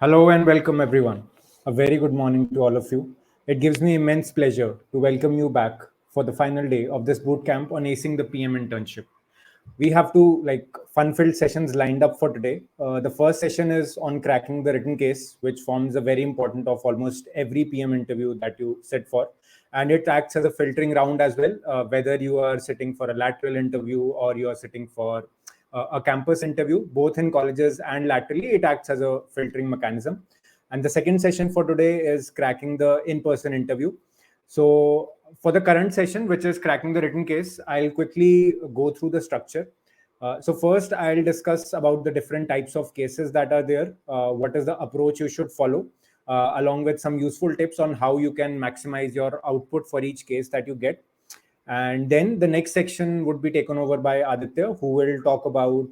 Hello and welcome, everyone. A very good morning to all of you. It gives me immense pleasure to welcome you back for the final day of this boot camp on acing the PM internship. We have two fun-filled sessions lined up for today. The first session is on cracking the written case, which forms a very important of almost every PM interview that you sit for, and it acts as a filtering round as well. Whether you are sitting for a lateral interview or you are sitting for a campus interview, both in colleges and laterally, it acts as a filtering mechanism. And the second session for today is cracking the in-person interview. So for the current session, which is cracking the written case, I'll quickly go through the structure. So first, I'll discuss about the different types of cases that are there, what is the approach you should follow, along with some useful tips on how you can maximize your output for each case that you get. And then the next section would be taken over by Aditya, who will talk about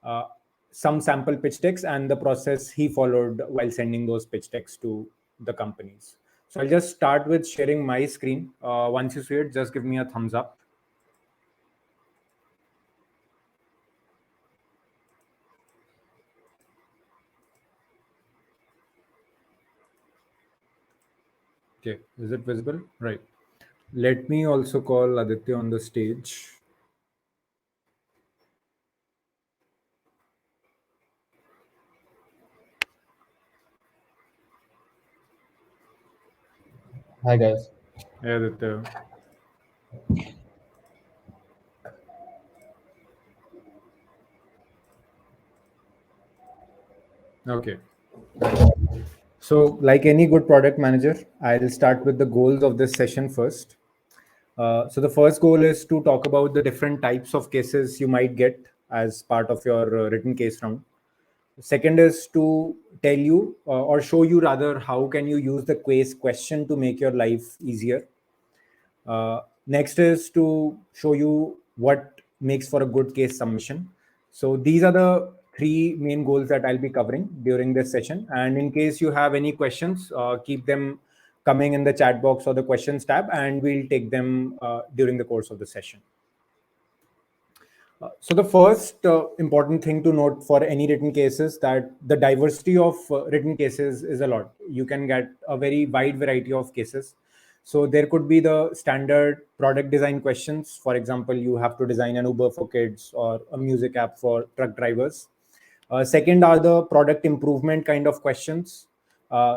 uh, some sample pitch decks and the process he followed while sending those pitch decks to the companies. So I'll just start with sharing my screen. Once you see it, just give me a thumbs up. Okay, is it visible? Right. Let me also call Aditya on the stage. Hi guys. Hey, Aditya. Okay. So, like any good product manager, I'll start with the goals of this session first. So the first goal is to talk about the different types of cases you might get as part of your written case round. Second is to tell you or show you rather how can you use the quiz question to make your life easier. Next is to show you what makes for a good case submission. So these are the three main goals that I'll be covering during this session. And in case you have any questions, keep them coming in the chat box or the questions tab, and we'll take them during the course of the session. So the first important thing to note for any written case is that the diversity of written cases is a lot. You can get a very wide variety of cases. So there could be the standard product design questions. For example, you have to design an Uber for kids or a music app for truck drivers. Second are the product improvement kind of questions.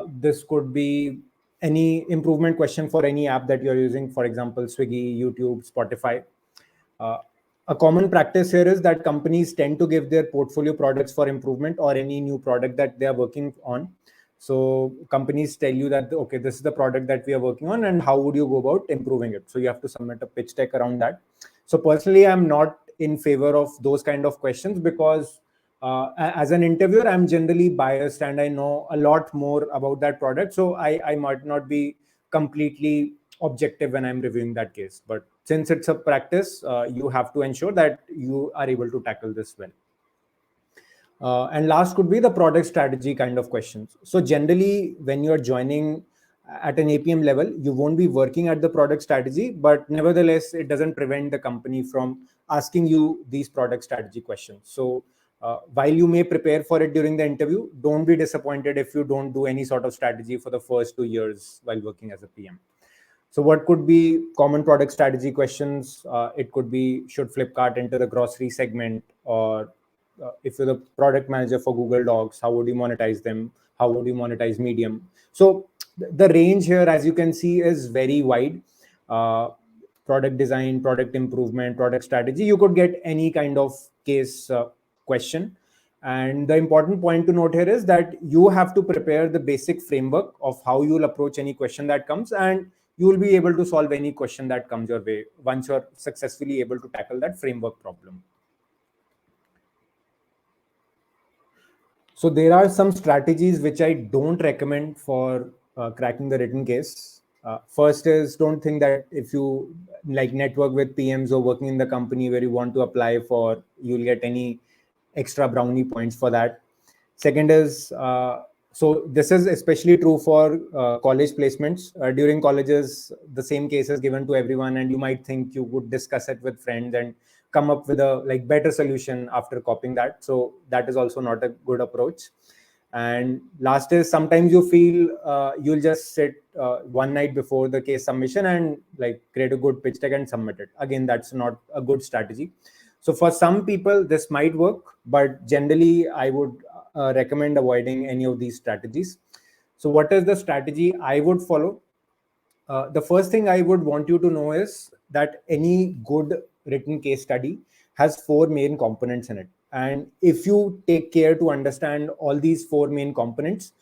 This could be any improvement question for any app that you're using, for example, Swiggy, YouTube, Spotify. Uh, a common practice here is that companies tend to give their portfolio products for improvement or any new product that they are working on. So companies tell you that, okay, this is the product that we are working on and how would you go about improving it? So you have to submit a pitch deck around that. So personally, I'm not in favor of those kind of questions because as an interviewer, I'm generally biased and I know a lot more about that product. So I might not be completely objective when I'm reviewing that case. But since it's a practice, you have to ensure that you are able to tackle this well. And last could be the product strategy kind of questions. So generally, when you're joining at an APM level, you won't be working at the product strategy, but nevertheless, it doesn't prevent the company from asking you these product strategy questions. So while you may prepare for it during the interview, don't be disappointed if you don't do any sort of strategy for the first 2 years while working as a PM. So what could be common product strategy questions? It could be, should Flipkart enter the grocery segment? Or if you're the product manager for Google Docs, how would you monetize them? How would you monetize Medium? So the range here, as you can see, is very wide. Product design, product improvement, product strategy. You could get any kind of case question. And the important point to note here is that you have to prepare the basic framework of how you'll approach any question that comes, and you will be able to solve any question that comes your way once you're successfully able to tackle that framework problem. So there are some strategies which I don't recommend for cracking the written case. First is, don't think that if you like network with PMs or working in the company where you want to apply for, you'll get any extra brownie points for that. Second is, so this is especially true for college placements. During colleges, the same case is given to everyone, and you might think you would discuss it with friends and come up with a better solution after copying that. So that is also not a good approach. And last is sometimes you feel you'll just sit one night before the case submission and like create a good pitch deck and submit it. Again, that's not a good strategy. So for some people this might work, but generally I would recommend avoiding any of these strategies. So what is the strategy I would follow? The first thing I would want you to know is that any good written case study has four main components in it. And if you take care to understand all these four main components,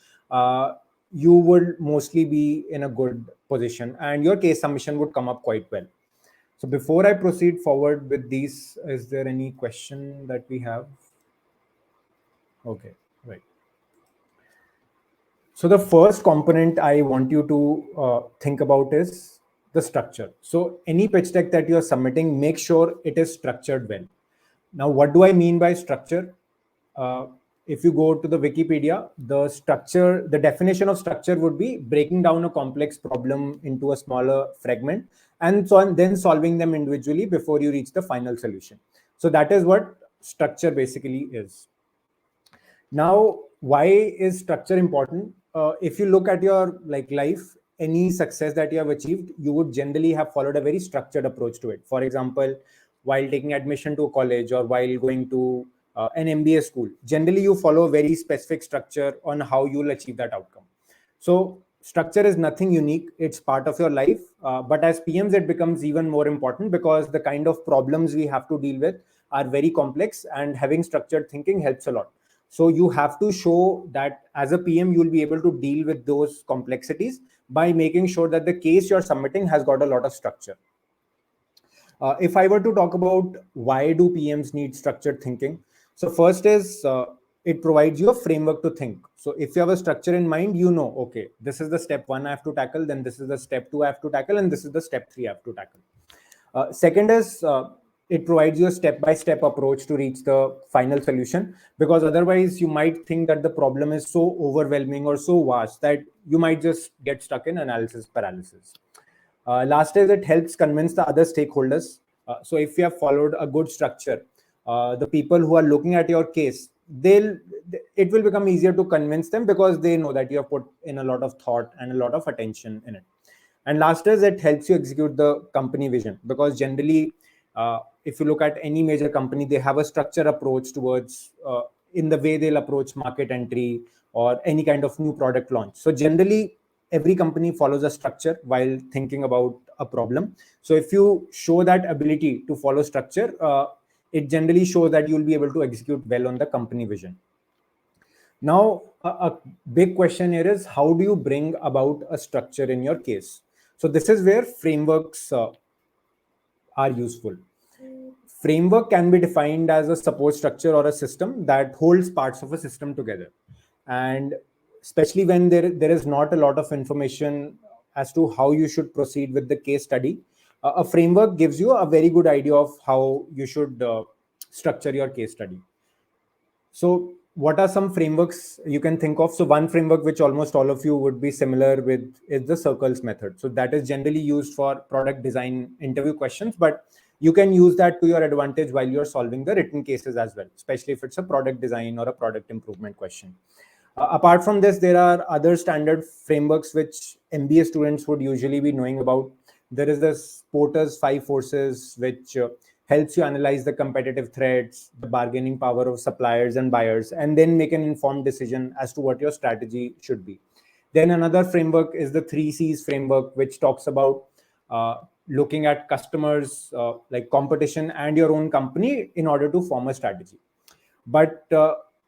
you would mostly be in a good position and your case submission would come up quite well. So before I proceed forward with these, is there any question that we have? Okay, right. So the first component I want you to think about is the structure. So any pitch deck that you're submitting, make sure it is structured well. Now, what do I mean by structure? If you go to the Wikipedia, the definition of structure would be breaking down a complex problem into a smaller fragment and then solving them individually before you reach the final solution. So that is what structure basically is. Now, why is structure important? If you look at your life, any success that you have achieved, you would generally have followed a very structured approach to it. For example, while taking admission to a college or while going to an MBA school, generally you follow a very specific structure on how you will achieve that outcome. So structure is nothing unique. It's part of your life. But as PMs, it becomes even more important because the kind of problems we have to deal with are very complex and having structured thinking helps a lot. So you have to show that as a PM, you'll be able to deal with those complexities by making sure that the case you're submitting has got a lot of structure. If I were to talk about why do PMs need structured thinking? So first is it provides you a framework to think. So if you have a structure in mind, you know, okay, this is the step 1 I have to tackle, then this is the step 2 I have to tackle, and this is the step 3 I have to tackle. Second is it provides you a step-by-step approach to reach the final solution, because otherwise you might think that the problem is so overwhelming or so vast that you might just get stuck in analysis paralysis. Last is it helps convince the other stakeholders. So if you have followed a good structure, the people who are looking at your case, it will become easier to convince them because they know that you have put in a lot of thought and a lot of attention in it. And last is it helps you execute the company vision, because generally if you look at any major company, they have a structured approach towards in the way they'll approach market entry or any kind of new product launch. So generally every company follows a structure while thinking about a problem. So if you show that ability to follow structure, it generally shows that you'll be able to execute well on the company vision. Now, a big question here is, how do you bring about a structure in your case? So this is where frameworks are useful. Framework can be defined as a support structure or a system that holds parts of a system together. And especially when there is not a lot of information as to how you should proceed with the case study, a framework gives you a very good idea of how you should structure your case study. So what are some frameworks you can think of? So one framework which almost all of you would be similar with is the circles method. So that is generally used for product design interview questions, but you can use that to your advantage while you're solving the written cases as well, especially if it's a product design or a product improvement question. Apart from this, there are other standard frameworks which MBA students would usually be knowing about. There is this Porter's 5 forces, which helps you analyze the competitive threats, the bargaining power of suppliers and buyers, and then make an informed decision as to what your strategy should be. Then another framework is the 3 C's framework, which talks about looking at customers, like competition and your own company in order to form a strategy. But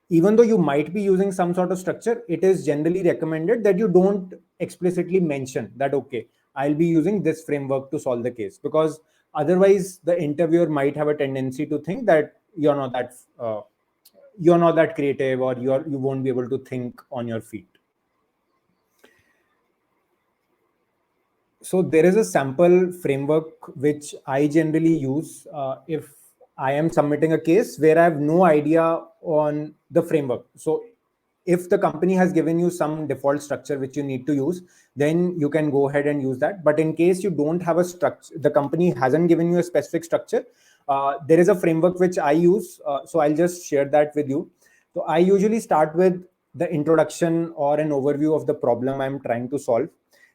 even though you might be using some sort of structure, it is generally recommended that you don't explicitly mention that, okay, I'll be using this framework to solve the case, because otherwise the interviewer might have a tendency to think that you're not that creative, or you won't be able to think on your feet. So there is a sample framework which I generally use if I am submitting a case where I have no idea on the framework. So if the company has given you some default structure which you need to use, then you can go ahead and use that. But in case you don't have a structure, the company hasn't given you a specific structure, there is a framework which I use. So I'll just share that with you. So I usually start with the introduction or an overview of the problem I'm trying to solve.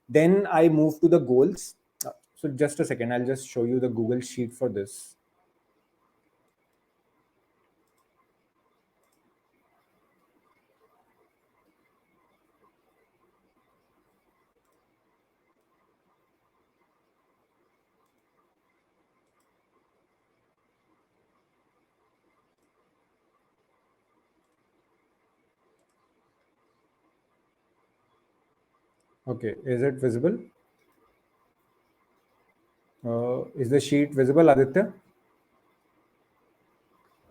Then I move to the goals. So just a second, I'll just show you the Google Sheet for this. Okay, is it visible? Is the sheet visible, Aditya?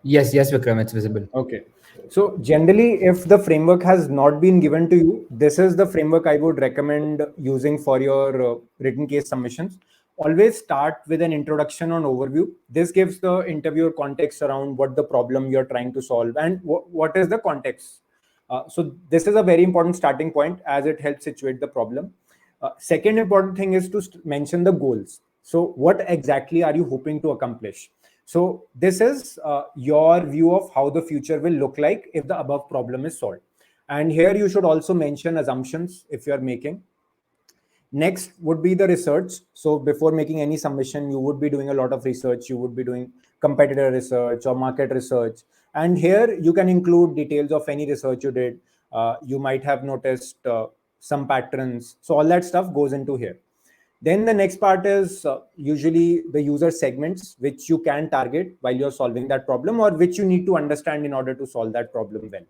Yes, Vikram, it's visible. Okay. So generally, if the framework has not been given to you, this is the framework I would recommend using for your written case submissions. Always start with an introduction on overview. This gives the interviewer context around what the problem you're trying to solve and what is the context. So this is a very important starting point as it helps situate the problem. Second important thing is to mention the goals. So what exactly are you hoping to accomplish? So this is your view of how the future will look like if the above problem is solved. And here you should also mention assumptions if you're making. Next would be the research. So before making any submission, you would be doing a lot of research. You would be doing competitor research or market research. And here you can include details of any research you did. You might have noticed some patterns. So all that stuff goes into here. Then the next part is usually the user segments, which you can target while you're solving that problem or which you need to understand in order to solve that problem well.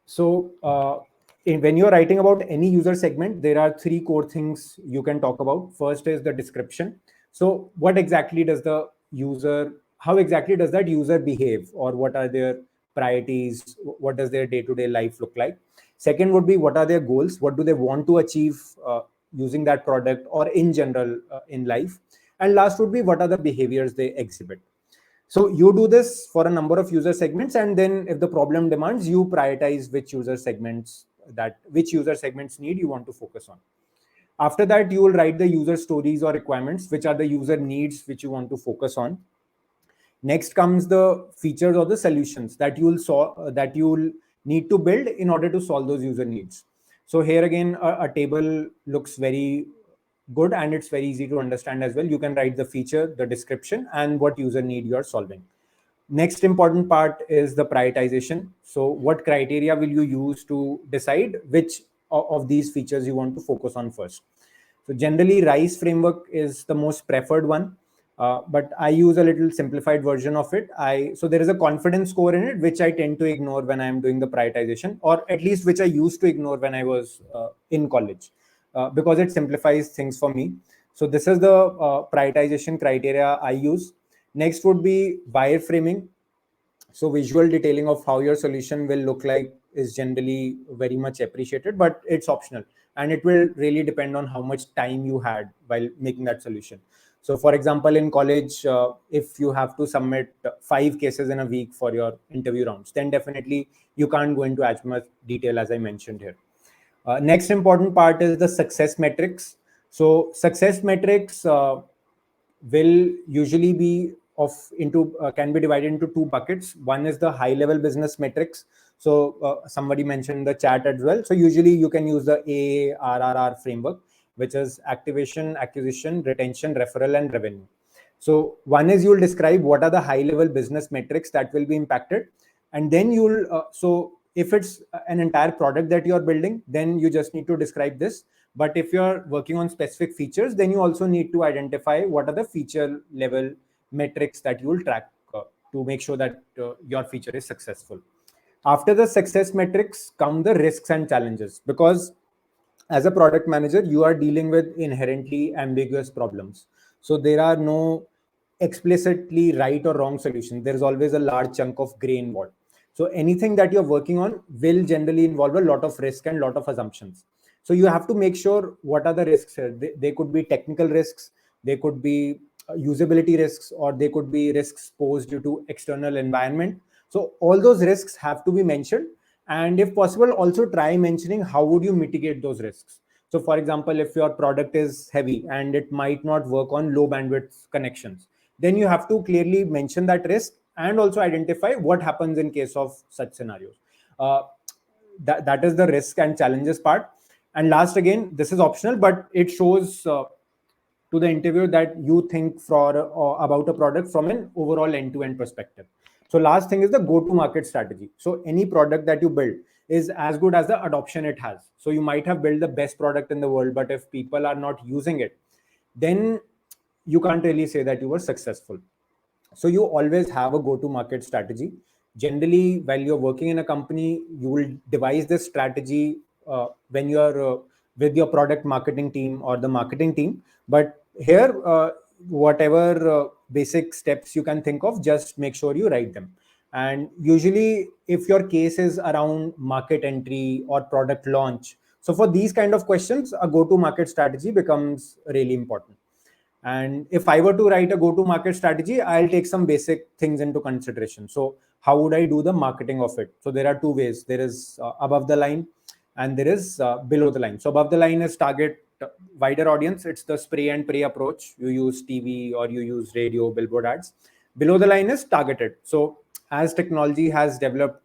So when you're writing about any user segment, there are three core things you can talk about. First is the description. So what exactly does the user, how exactly does that user behave, or what are their priorities? What does their day-to-day life look like? Second would be what are their goals? What do they want to achieve using that product or in general in life? And last would be what are the behaviors they exhibit. So you do this for a number of user segments, and then if the problem demands, you prioritize which user segments need you want to focus on. After that, you will write the user stories or requirements, which are the user needs which you want to focus on. Next comes the features or the solutions that you'll need to build in order to solve those user needs. So here again, a table looks very good and it's very easy to understand as well. You can write the feature, the description, and what user need you're solving. Next important part is the prioritization. So what criteria will you use to decide which of these features you want to focus on first? So generally, RICE framework is the most preferred one, but I use a little simplified version of it. So there is a confidence score in it, which I tend to ignore when I'm doing the prioritization, or at least which I used to ignore when I was in college, because it simplifies things for me. So this is the prioritization criteria I use. Next would be wireframing. So visual detailing of how your solution will look like is generally very much appreciated, but it's optional. And it will really depend on how much time you had while making that solution. So for example, in college, if you have to submit 5 cases in a week for your interview rounds, then definitely you can't go into as much detail as I mentioned here. Next important part is the success metrics. So success metrics will usually be can be divided into 2 buckets. One is the high level business metrics. So somebody mentioned in the chat as well. So usually you can use the AARRR framework, which is activation, acquisition, retention, referral, and revenue. So one is you'll describe what are the high level business metrics that will be impacted. And then so if it's an entire product that you're building, then you just need to describe this. But if you're working on specific features, then you also need to identify what are the feature level metrics that you will track to make sure that your feature is successful. After the success metrics come the risks and challenges, because as a product manager, you are dealing with inherently ambiguous problems. So there are no explicitly right or wrong solution. There is always a large chunk of gray involved. So anything that you're working on will generally involve a lot of risk and a lot of assumptions. So you have to make sure what are the risks here. They could be technical risks, they could be usability risks, or they could be risks posed due to external environment. So all those risks have to be mentioned, and if possible also try mentioning how would you mitigate those risks. So for example, if your product is heavy and it might not work on low bandwidth connections, then you have to clearly mention that risk and also identify what happens in case of such scenarios. That is the risk and challenges part. And last, again, this is optional, but it shows to the interviewer that you think about a product from an overall end-to-end perspective. So last thing is the go-to-market strategy. So any product that you build is as good as the adoption it has. So you might have built the best product in the world, but if people are not using it, then you can't really say that you were successful. So you always have a go-to-market strategy. Generally, while you're working in a company, you will devise this strategy when you're with your product marketing team or the marketing team. But here, whatever basic steps you can think of, just make sure you write them. And usually, if your case is around market entry or product launch, so for these kind of questions, a go-to-market strategy becomes really important. And if I were to write a go-to-market strategy, I'll take some basic things into consideration. So how would I do the marketing of it? So there are two ways. There is above the line and there is below the line. So above the line is target wider audience. It's the spray and pray approach. You use TV or you use radio, billboard ads. Below the line is targeted. So as technology has developed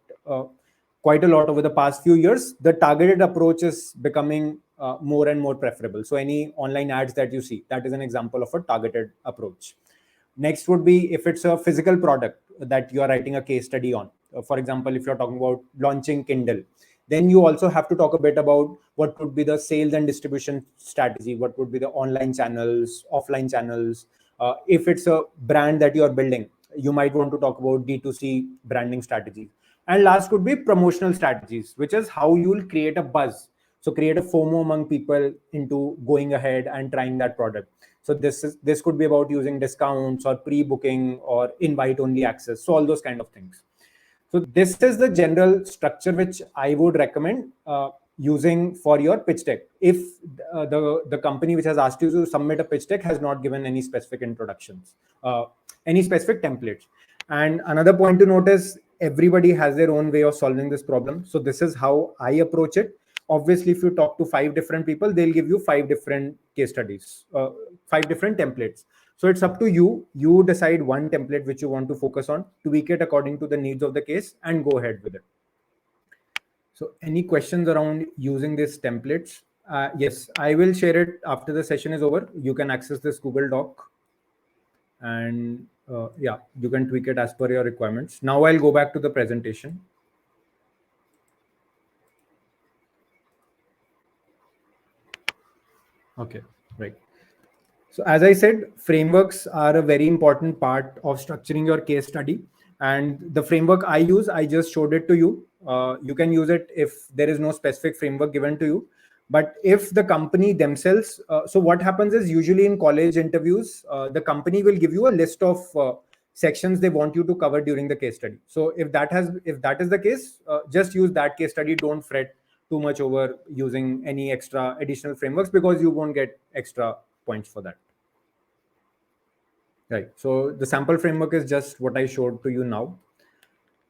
quite a lot over the past few years, the targeted approach is becoming more and more preferable. So any online ads that you see, that is an example of a targeted approach. Next would be if it's a physical product that you are writing a case study on. For example, if you're talking about launching Kindle, then you also have to talk a bit about what would be the sales and distribution strategy, what would be the online channels, offline channels. If it's a brand that you are building, you might want to talk about D2C branding strategy. And last could be promotional strategies, which is how you will create a buzz. So create a FOMO among people into going ahead and trying that product. So this could be about using discounts or pre-booking or invite-only access. So all those kind of things. So this is the general structure which I would recommend using for your pitch deck. If the company which has asked you to submit a pitch deck has not given any specific introductions, any specific templates. And another point to notice, everybody has their own way of solving this problem. So this is how I approach it. Obviously, if you talk to 5 different people, they'll give you 5 different case studies, 5 different templates. So it's up to you. You decide one template which you want to focus on, tweak it according to the needs of the case, and go ahead with it. So any questions around using these templates? Yes, I will share it after the session is over. You can access this Google Doc and yeah, you can tweak it as per your requirements. Now I'll go back to the presentation. Okay, right. So as I said, frameworks are a very important part of structuring your case study. And the framework I use, I just showed it to you. You can use it if there is no specific framework given to you. But if the company themselves, so what happens is usually in college interviews, the company will give you a list of sections they want you to cover during the case study. So if that is the case, just use that case study. Don't fret too much over using any extra additional frameworks because you won't get extra points for that. Right. So the sample framework is just what I showed to you now.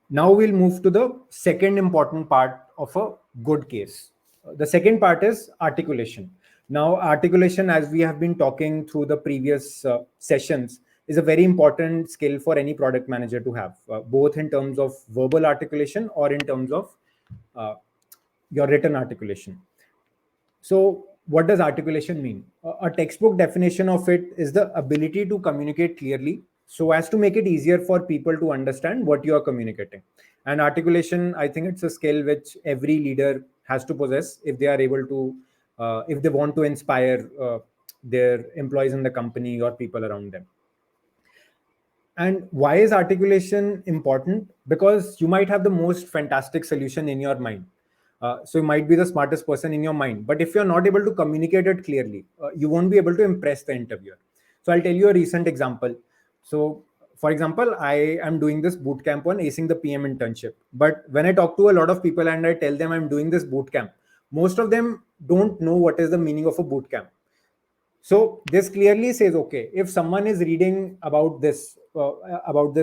Now we'll move to the second important part of a good case. The second part is articulation. Now, articulation, as we have been talking through the previous sessions, is a very important skill for any product manager to have, both in terms of verbal articulation or in terms of your written articulation. So what does articulation mean? A textbook definition of it is the ability to communicate clearly so as to make it easier for people to understand what you are communicating. And articulation, I think it's a skill which every leader has to possess if they are able to, if they want to inspire their employees in the company or people around them. And why is articulation important? Because you might have the most fantastic solution in your mind. So you might be the smartest person in your mind, but if you're not able to communicate it clearly, you won't be able to impress the interviewer. So I'll tell you a recent example. So for example, I am doing this bootcamp on acing the PM internship. But when I talk to a lot of people and I tell them I'm doing this bootcamp, most of them don't know what is the meaning of a bootcamp. So this clearly says, okay, if someone is reading about this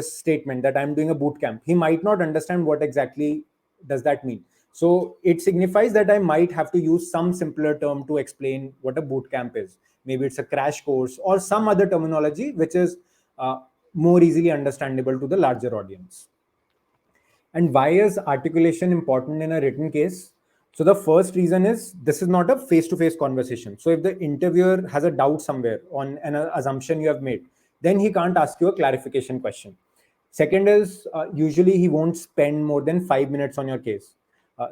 statement that I'm doing a bootcamp, he might not understand what exactly does that mean. So it signifies that I might have to use some simpler term to explain what a boot camp is. Maybe it's a crash course or some other terminology which is more easily understandable to the larger audience. And why is articulation important in a written case? So the first reason is this is not a face-to-face conversation. So if the interviewer has a doubt somewhere on an assumption you have made, then he can't ask you a clarification question. Second is usually he won't spend more than 5 minutes on your case.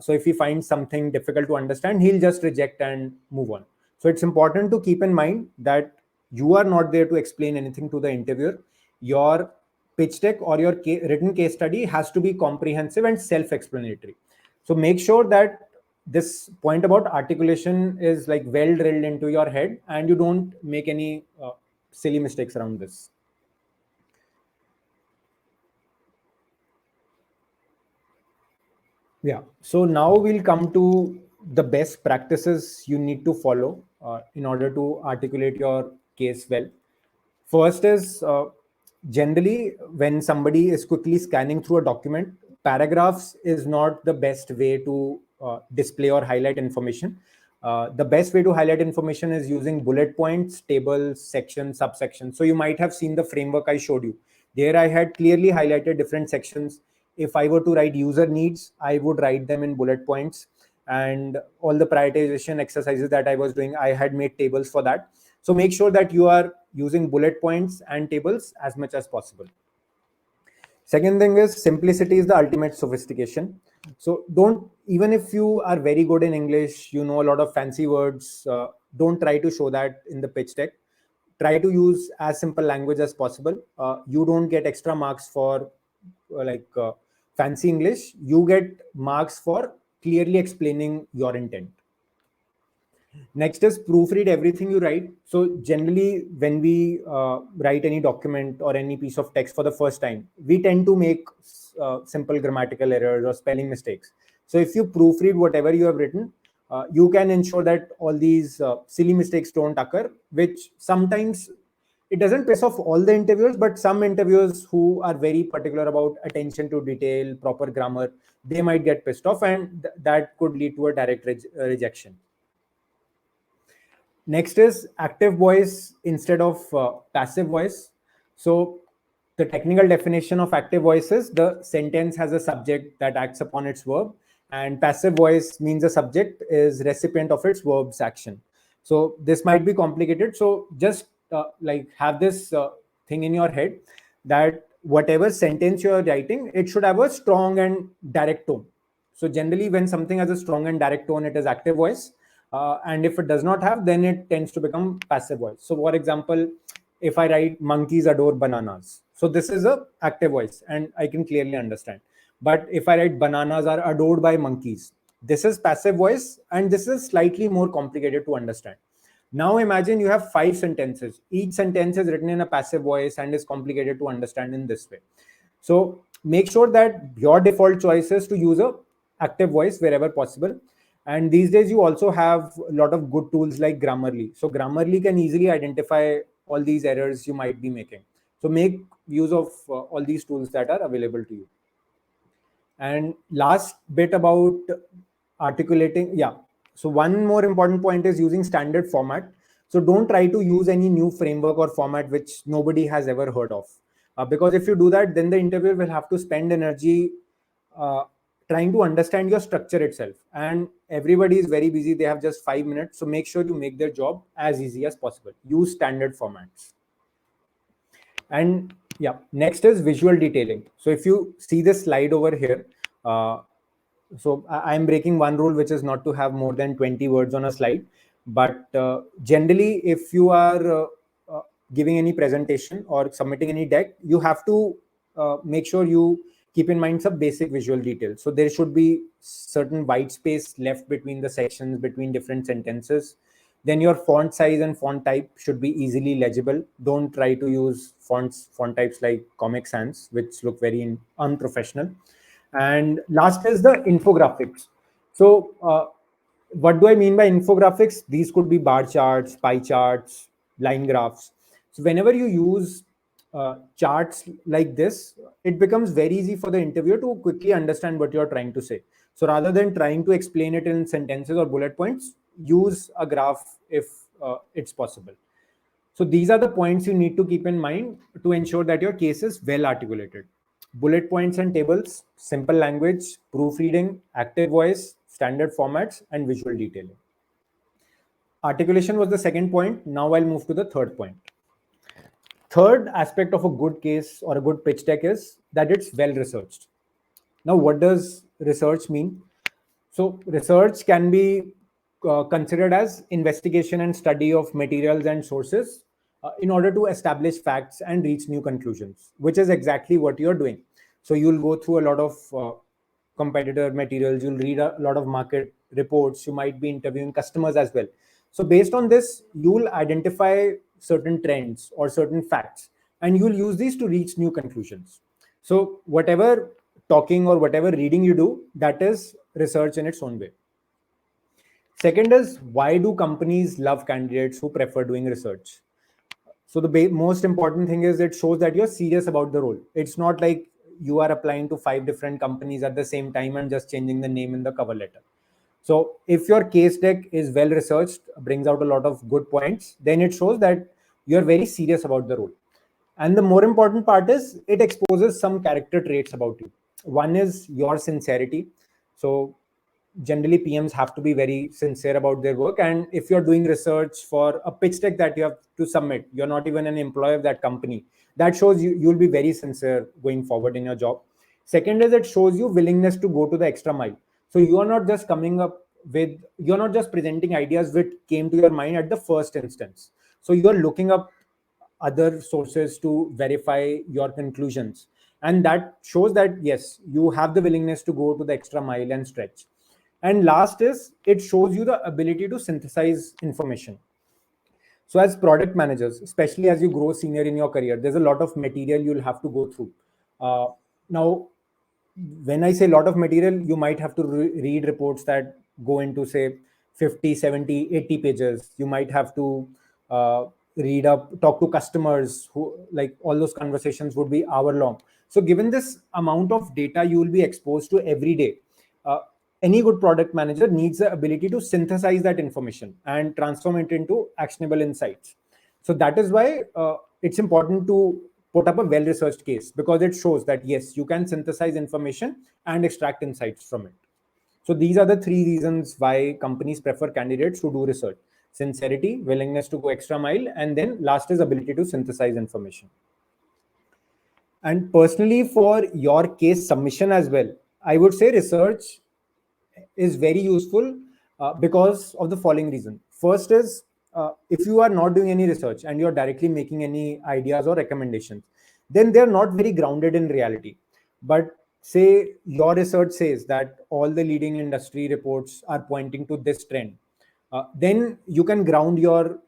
So if he finds something difficult to understand, he'll just reject and move on. So it's important to keep in mind that you are not there to explain anything to the interviewer. Your pitch deck or your written case study has to be comprehensive and self-explanatory. So make sure that this point about articulation is like well drilled into your head and you don't make any silly mistakes around this. Yeah. So now we'll come to the best practices you need to follow in order to articulate your case well. First is generally when somebody is quickly scanning through a document, paragraphs is not the best way to display or highlight information. The best way to highlight information is using bullet points, tables, sections, subsections. So you might have seen the framework I showed you. There I had clearly highlighted different sections. If I were to write user needs, I would write them in bullet points. And all the prioritization exercises that I was doing, I had made tables for that. So make sure that you are using bullet points and tables as much as possible. Second thing is simplicity is the ultimate sophistication. So don't, even if you are very good in English, you know a lot of fancy words, don't try to show that in the pitch deck. Try to use as simple language as possible. You don't get extra marks for fancy English. You get marks for clearly explaining your intent. Next is proofread everything you write. So generally, when we write any document or any piece of text for the first time, we tend to make simple grammatical errors or spelling mistakes. So if you proofread whatever you have written, you can ensure that all these silly mistakes don't occur, which sometimes it doesn't piss off all the interviewers, but some interviewers who are very particular about attention to detail, proper grammar, they might get pissed off, and that could lead to a direct rejection. Next is active voice instead of passive voice. So the technical definition of active voice is the sentence has a subject that acts upon its verb, and passive voice means the subject is recipient of its verb's action. So this might be complicated. So just have this thing in your head that whatever sentence you're writing, it should have a strong and direct tone. So generally, when something has a strong and direct tone, it is active voice. And if it does not have, then it tends to become passive voice. So for example, if I write monkeys adore bananas, so this is a active voice and I can clearly understand. But if I write bananas are adored by monkeys, this is passive voice and this is slightly more complicated to understand. Now imagine you have 5 sentences. Each sentence is written in a passive voice and is complicated to understand in this way. So make sure that your default choice is to use a active voice wherever possible. And these days you also have a lot of good tools like Grammarly. So Grammarly can easily identify all these errors you might be making. So make use of all these tools that are available to you. And last bit about articulating, yeah. So one more important point is using standard format. So don't try to use any new framework or format which nobody has ever heard of. Because if you do that, then the interviewer will have to spend energy trying to understand your structure itself. And everybody is very busy. They have just 5 minutes. So make sure you make their job as easy as possible. Use standard formats. And yeah, next is visual detailing. So if you see this slide over here, so I'm breaking one rule, which is not to have more than 20 words on a slide. But generally, if you are giving any presentation or submitting any deck, you have to make sure you keep in mind some basic visual details. So there should be certain white space left between the sections, between different sentences. Then your font size and font type should be easily legible. Don't try to use font types like Comic Sans, which look very unprofessional. And last is the infographics. So what do I mean by infographics? These could be bar charts, pie charts, line graphs. So whenever you use charts like this, it becomes very easy for the interviewer to quickly understand what you're trying to say. So rather than trying to explain it in sentences or bullet points, use a graph if it's possible. So these are the points you need to keep in mind to ensure that your case is well articulated. bullet points and tables, simple language, proofreading, active voice, standard formats, and visual detailing. Articulation was the second point. Now I'll move to the third point. Third aspect of a good case or a good pitch deck is that it's well researched. Now, what does research mean? So, research can be considered as investigation and study of materials and sources in order to establish facts and reach new conclusions, which is exactly what you're doing. So, you'll go through a lot of competitor materials, you'll read a lot of market reports, you might be interviewing customers as well. So, based on this, you'll identify certain trends or certain facts, and you'll use these to reach new conclusions. So, whatever talking or whatever reading you do, that is research in its own way. Second is, why do companies love candidates who prefer doing research? So the most important thing is it shows that you're serious about the role. It's not like you are applying to 5 different companies at the same time and just changing the name in the cover letter. So if your case deck is well researched, brings out a lot of good points, then it shows that you're very serious about the role. And the more important part is it exposes some character traits about you. One is your sincerity. So generally PMs have to be very sincere about their work. And if you're doing research for a pitch deck that you have to submit, you're not even an employee of that company. That shows you'll be very sincere going forward in your job. Second is it shows you willingness to go to the extra mile. So you're not just you're not just presenting ideas which came to your mind at the first instance. So you're looking up other sources to verify your conclusions. And that shows that, yes, you have the willingness to go to the extra mile and stretch. And last is it shows you the ability to synthesize information. So as product managers, especially as you grow senior in your career, there's a lot of material you'll have to go through. Now, when I say a lot of material, you might have to read reports that go into, say, 50, 70, 80 pages. You might have to talk to customers who, like, all those conversations would be hour long. So given this amount of data you will be exposed to every day, any good product manager needs the ability to synthesize that information and transform it into actionable insights. So that is why it's important to put up a well-researched case, because it shows that, yes, you can synthesize information and extract insights from it. So these are the 3 reasons why companies prefer candidates who do research: sincerity, willingness to go extra mile, and then last is ability to synthesize information. And personally, for your case submission as well, I would say research is very useful because of the following reason. First is, if you are not doing any research and you're directly making any ideas or recommendations, then they're not very grounded in reality. But say your research says that all the leading industry reports are pointing to this trend, then you can ground your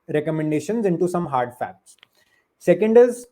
recommendations into some hard facts. Second is,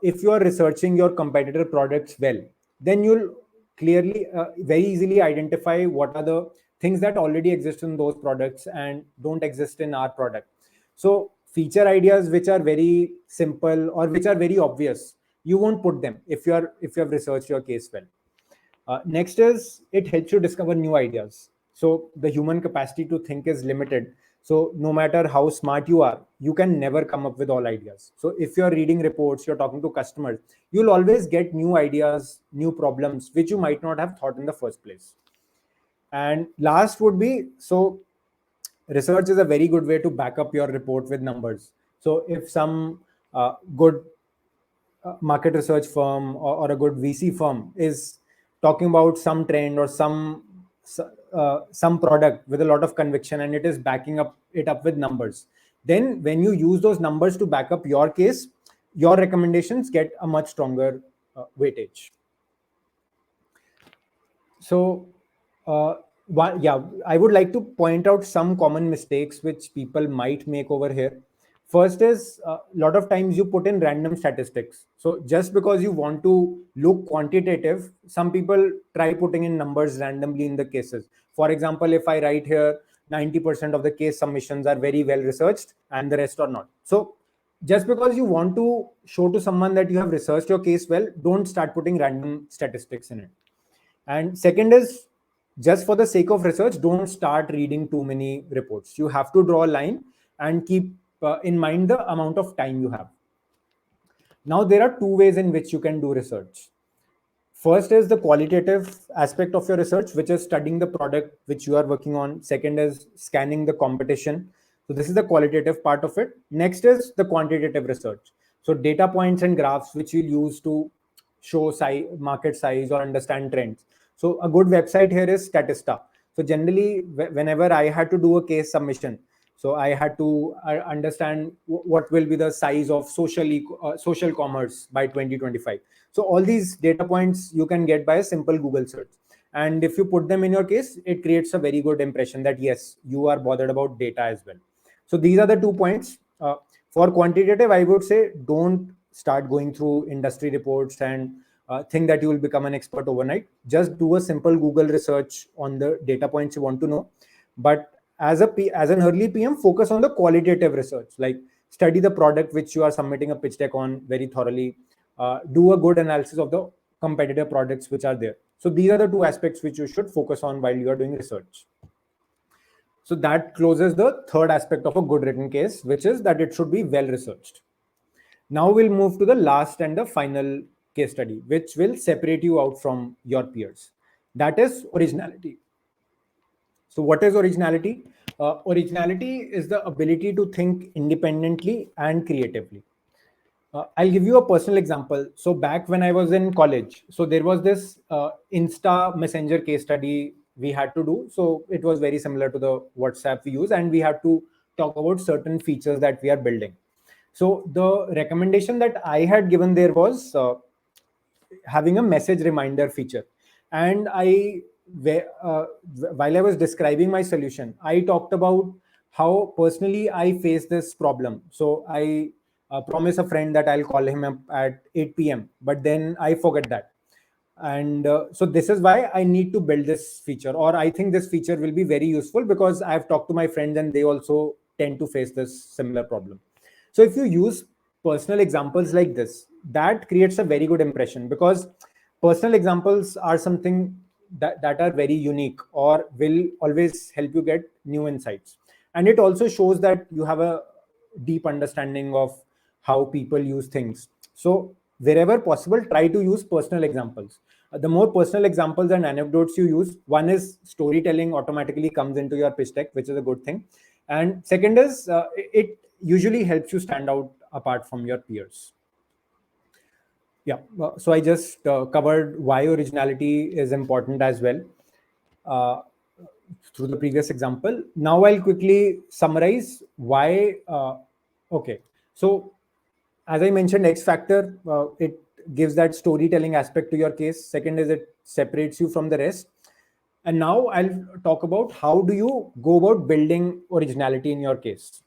if you are researching your competitor products well, then you'll clearly very easily identify what are the things that already exist in those products and don't exist in our product. So feature ideas which are very simple or which are very obvious, you won't put them if you have researched your case well. Next is it helps you discover new ideas. So the human capacity to think is limited. So no matter how smart you are, you can never come up with all ideas. So if you're reading reports, you're talking to customers, you'll always get new ideas, new problems, which you might not have thought in the first place. And last would be, so research is a very good way to back up your report with numbers. So if some good market research firm or a good VC firm is talking about some trend or some product with a lot of conviction and it is backing it up with numbers, then when you use those numbers to back up your case, your recommendations get a much stronger weightage. So I would like to point out some common mistakes which people might make over here. First is a lot of times you put in random statistics. So just because you want to look quantitative, some people try putting in numbers randomly in the cases. For example, if I write here 90% of the case submissions are very well researched and the rest are not. So just because you want to show to someone that you have researched your case well, don't start putting random statistics in it. And second is, just for the sake of research, don't start reading too many reports. You have to draw a line and keep in mind the amount of time you have. Now, there are two ways in which you can do research. First is the qualitative aspect of your research, which is studying the product which you are working on. Second is scanning the competition. So this is the qualitative part of it. Next is the quantitative research. So data points and graphs which you'll use to show size, market size or understand trends. So a good website here is Statista. So generally, whenever I had to do a case submission, so I had to understand what will be the size of social commerce by 2025. So all these data points you can get by a simple Google search. And if you put them in your case, it creates a very good impression that yes, you are bothered about data as well. So these are the 2 points. For quantitative, I would say don't start going through industry reports and think that you will become an expert overnight. Just do a simple Google research on the data points you want to know. But as an early PM, focus on the qualitative research, like study the product which you are submitting a pitch deck on very thoroughly. Do a good analysis of the competitor products which are there. So these are the 2 aspects which you should focus on while you are doing research. So that closes the third aspect of a good written case, which is that it should be well researched. Now we'll move to the last and the final case study, which will separate you out from your peers. That is originality. So what is originality? Originality is the ability to think independently and creatively. I'll give you a personal example. So back when I was in college, so there was this Insta Messenger case study we had to do. So it was very similar to the WhatsApp we use, and we had to talk about certain features that we are building. So the recommendation that I had given there was having a message reminder feature. And while I was describing my solution, I talked about how personally I face this problem. So I promise a friend that I'll call him up at 8 p.m. But then I forget that. And so this is why I need to build this feature, or I think this feature will be very useful because I've talked to my friends and they also tend to face this similar problem. So if you use personal examples like this, that creates a very good impression, because personal examples are something that are very unique or will always help you get new insights. And it also shows that you have a deep understanding of how people use things. So wherever possible, try to use personal examples. The more personal examples and anecdotes you use, one is storytelling automatically comes into your pitch deck, which is a good thing. And second is it usually helps you stand out apart from your peers. Yeah, so I just covered why originality is important as well through the previous example. Now I'll quickly summarize why. Okay, so as I mentioned, X factor, it gives that storytelling aspect to your case. Second is it separates you from the rest. And now I'll talk about how do you go about building originality in your case.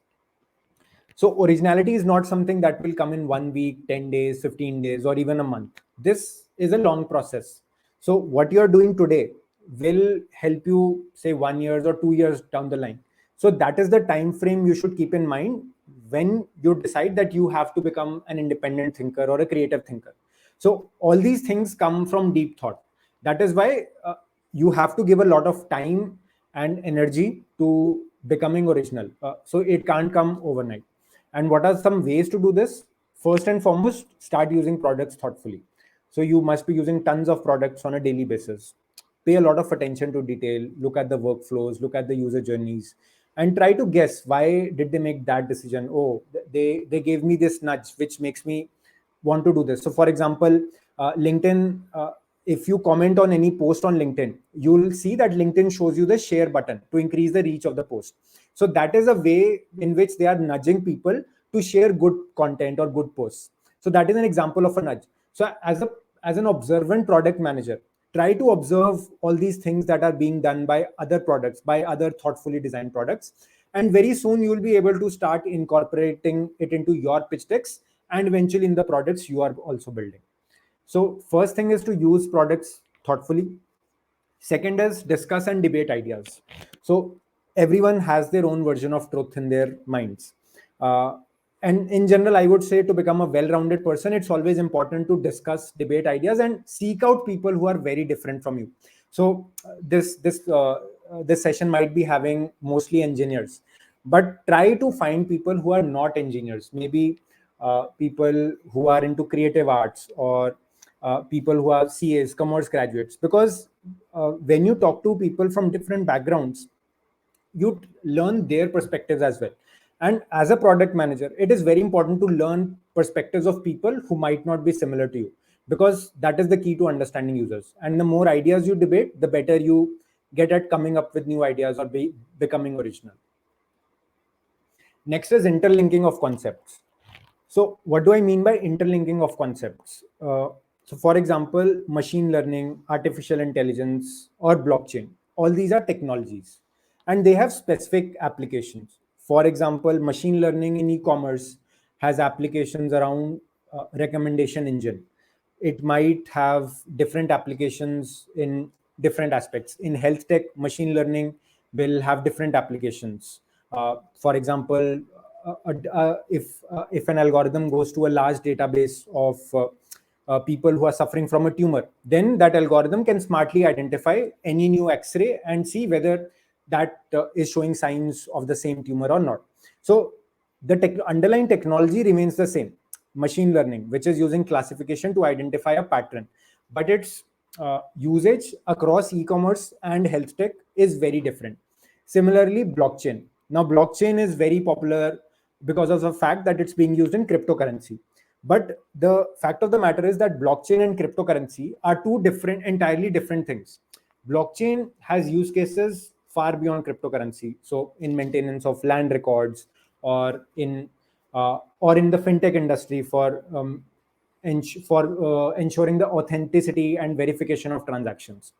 So originality is not something that will come in 1 week, 10 days, 15 days, or even a month. This is a long process. So what you're doing today will help you say 1 year or 2 years down the line. So that is the time frame you should keep in mind when you decide that you have to become an independent thinker or a creative thinker. So all these things come from deep thought. That is why you have to give a lot of time and energy to becoming original. So it can't come overnight. And what are some ways to do this? First and foremost, start using products thoughtfully. So you must be using tons of products on a daily basis. Pay a lot of attention to detail, look at the workflows, look at the user journeys, and try to guess why did they make that decision. Oh, they gave me this nudge, which makes me want to do this. So for example, LinkedIn, if you comment on any post on LinkedIn, you'll see that LinkedIn shows you the share button to increase the reach of the post. So that is a way in which they are nudging people to share good content or good posts. So that is an example of a nudge. So as an observant product manager, try to observe all these things that are being done by other products, by other thoughtfully designed products. And very soon you will be able to start incorporating it into your pitch decks and eventually in the products you are also building. So first thing is to use products thoughtfully. Second is discuss and debate ideas. So everyone has their own version of truth in their minds. And in general, I would say to become a well-rounded person, it's always important to discuss, debate ideas, and seek out people who are very different from you. So this session might be having mostly engineers, but try to find people who are not engineers. Maybe people who are into creative arts, or people who are CAs, commerce graduates, because when you talk to people from different backgrounds, you learn their perspectives as well. And as a product manager, it is very important to learn perspectives of people who might not be similar to you, because that is the key to understanding users. And the more ideas you debate, the better you get at coming up with new ideas or becoming original. Next is interlinking of concepts. So what do I mean by interlinking of concepts? So for example, machine learning, artificial intelligence, or blockchain, all these are technologies and they have specific applications. For example, machine learning in e-commerce has applications around recommendation engine. It might have different applications in different aspects. In health tech, machine learning will have different applications. For example, if an algorithm goes to a large database of people who are suffering from a tumor, then that algorithm can smartly identify any new X-ray and see whether that is showing signs of the same tumor or not. So the underlying technology remains the same, machine learning, which is using classification to identify a pattern, but its usage across e-commerce and health tech is very different. Similarly, blockchain. Now, blockchain is very popular because of the fact that it's being used in cryptocurrency. But the fact of the matter is that blockchain and cryptocurrency are two entirely different things. Blockchain has use cases far beyond cryptocurrency. So in maintenance of land records, or in the fintech industry for ensuring the authenticity and verification of transactions.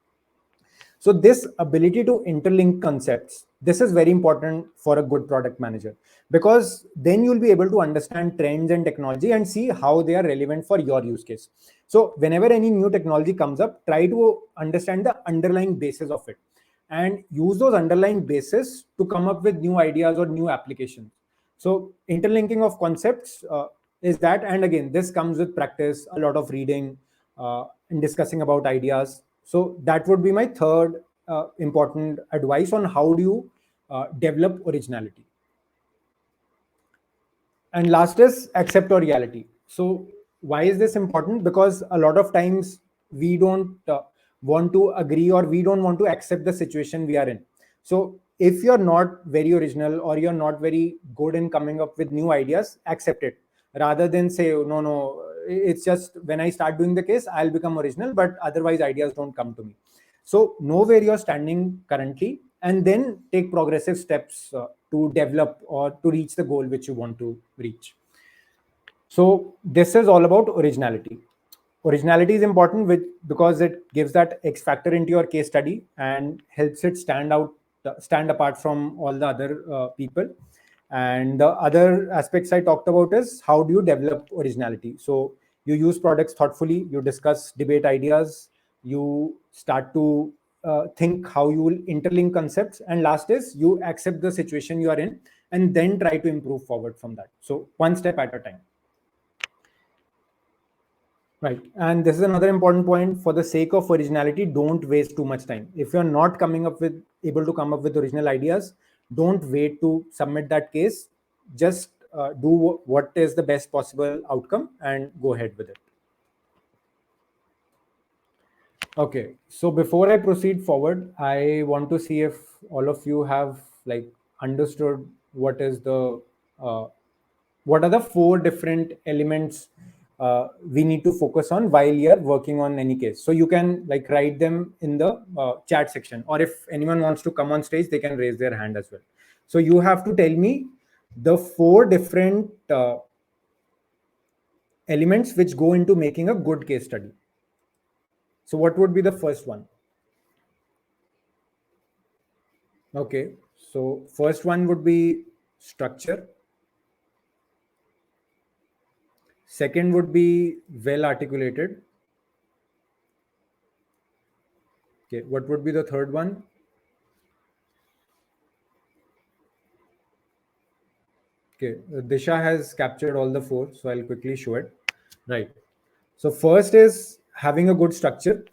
So this ability to interlink concepts, this is very important for a good product manager, because then you'll be able to understand trends and technology and see how they are relevant for your use case. So whenever any new technology comes up, try to understand the underlying basis of it and use those underlying bases to come up with new ideas or new applications. So interlinking of concepts is that, and again, this comes with practice, a lot of reading and discussing about ideas. So that would be my third important advice on how do you develop originality. And last is accept your reality. So why is this important? Because a lot of times we don't want to agree, or we don't want to accept the situation we are in. So if you're not very original, or you're not very good in coming up with new ideas, accept it, rather than say, "Oh, no, it's just when I start doing the case, I'll become original, but otherwise ideas don't come to me." So know where you're standing currently, and then take progressive steps to develop or to reach the goal which you want to reach. So this is all about originality. Originality is important because it gives that X factor into your case study and helps it stand apart from all the other people. And the other aspects I talked about is how do you develop originality. So you use products thoughtfully, you discuss, debate ideas, you start to think how you will interlink concepts, and last is you accept the situation you are in and then try to improve forward from that. So one step at a time. Right. And this is another important point. For the sake of originality, don't waste too much time. If you're not able to come up with original ideas, don't wait to submit that case. Just do what is the best possible outcome and go ahead with it. Okay. So before I proceed forward, I want to see if all of you have understood what are the 4 different elements we need to focus on while you're working on any case. So you can write them in the chat section, or if anyone wants to come on stage, they can raise their hand as well. So you have to tell me the 4 different elements which go into making a good case study. So what would be the first one? Okay, so first one would be structure. Second would be well articulated. Okay, what would be the third one? Okay, Disha has captured all the 4, so I'll quickly show it. Right. So first is having a good structure.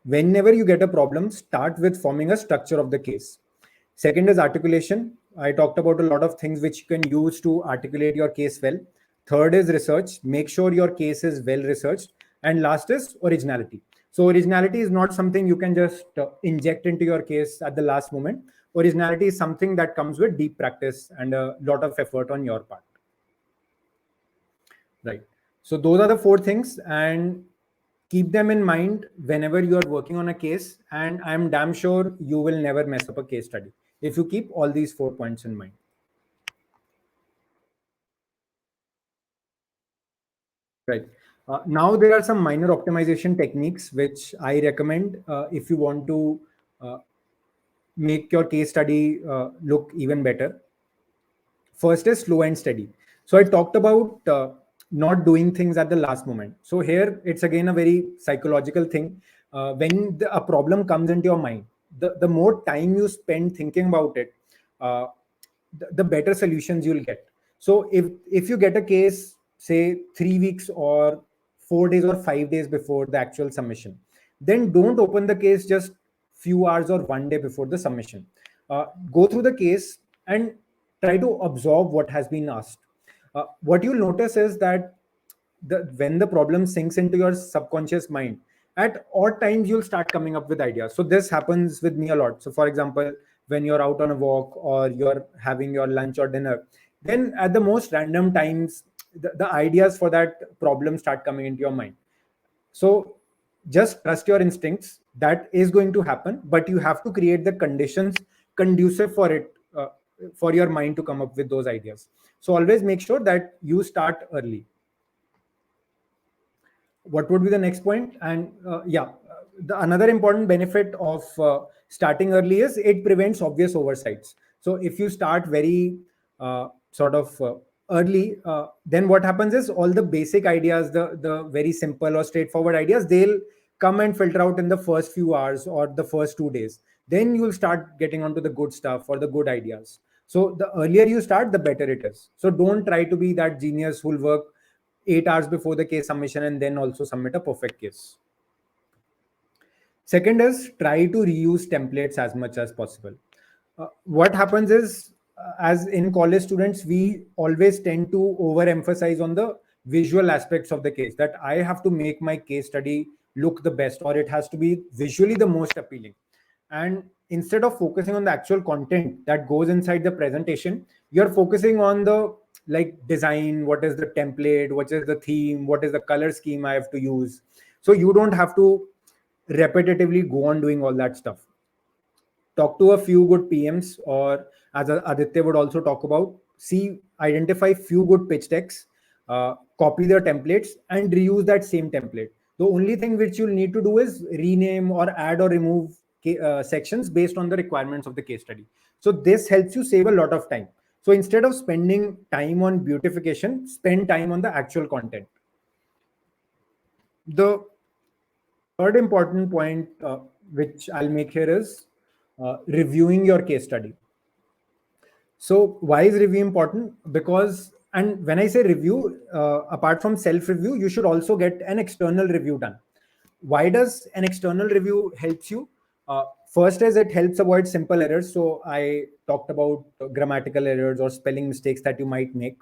Whenever you get a problem, start with forming a structure of the case. Second is articulation. I talked about a lot of things which you can use to articulate your case well. Third is research. Make sure your case is well researched. And last is originality. So originality is not something you can just inject into your case at the last moment. Originality is something that comes with deep practice and a lot of effort on your part. Right. So those are the 4 things, and keep them in mind whenever you are working on a case. And I'm damn sure you will never mess up a case study if you keep all these 4 points in mind. Right. Now there are some minor optimization techniques which I recommend if you want to uh, make your case study look even better. First is slow and steady. So I talked about not doing things at the last moment. So here it's again a very psychological thing. When a problem comes into your mind, the more time you spend thinking about it, uh, the better solutions you'll get. So if you get a case, say 3 weeks or 4 days or 5 days before the actual submission, then don't open the case just few hours or one day before the submission. Go through the case and try to absorb what has been asked. What you'll notice is that when the problem sinks into your subconscious mind, at odd times you'll start coming up with ideas. So this happens with me a lot. So for example, when you're out on a walk or you're having your lunch or dinner, then at the most random times the ideas for that problem start coming into your mind. So just trust your instincts. That is going to happen, but you have to create the conditions conducive for it, for your mind to come up with those ideas. So always make sure that you start early. What would be the next point? And another important benefit of starting early is it prevents obvious oversights. So if you start very early, then what happens is all the basic ideas, the very simple or straightforward ideas, they'll come and filter out in the first few hours or the first 2 days. Then you'll start getting onto the good stuff or the good ideas. So the earlier you start, the better it is. So don't try to be that genius who'll work 8 hours before the case submission and then also submit a perfect case. Second is try to reuse templates as much as possible. What happens is, as in college students, we always tend to overemphasize on the visual aspects of the case, that I have to make my case study look the best, or it has to be visually the most appealing. And instead of focusing on the actual content that goes inside the presentation, you're focusing on the like design, what is the template, what is the theme, what is the color scheme I have to use. So you don't have to repetitively go on doing all that stuff. Talk to a few good PMs, or as Aditya would also talk about, identify few good pitch decks, copy their templates and reuse that same template. The only thing which you'll need to do is rename or add or remove sections based on the requirements of the case study. So this helps you save a lot of time. So instead of spending time on beautification, spend time on the actual content. The third important point which I'll make here is reviewing your case study. So why is review important? Because, and when I say review, apart from self-review, you should also get an external review done. Why does an external review helps you? First is it helps avoid simple errors. So I talked about grammatical errors or spelling mistakes that you might make.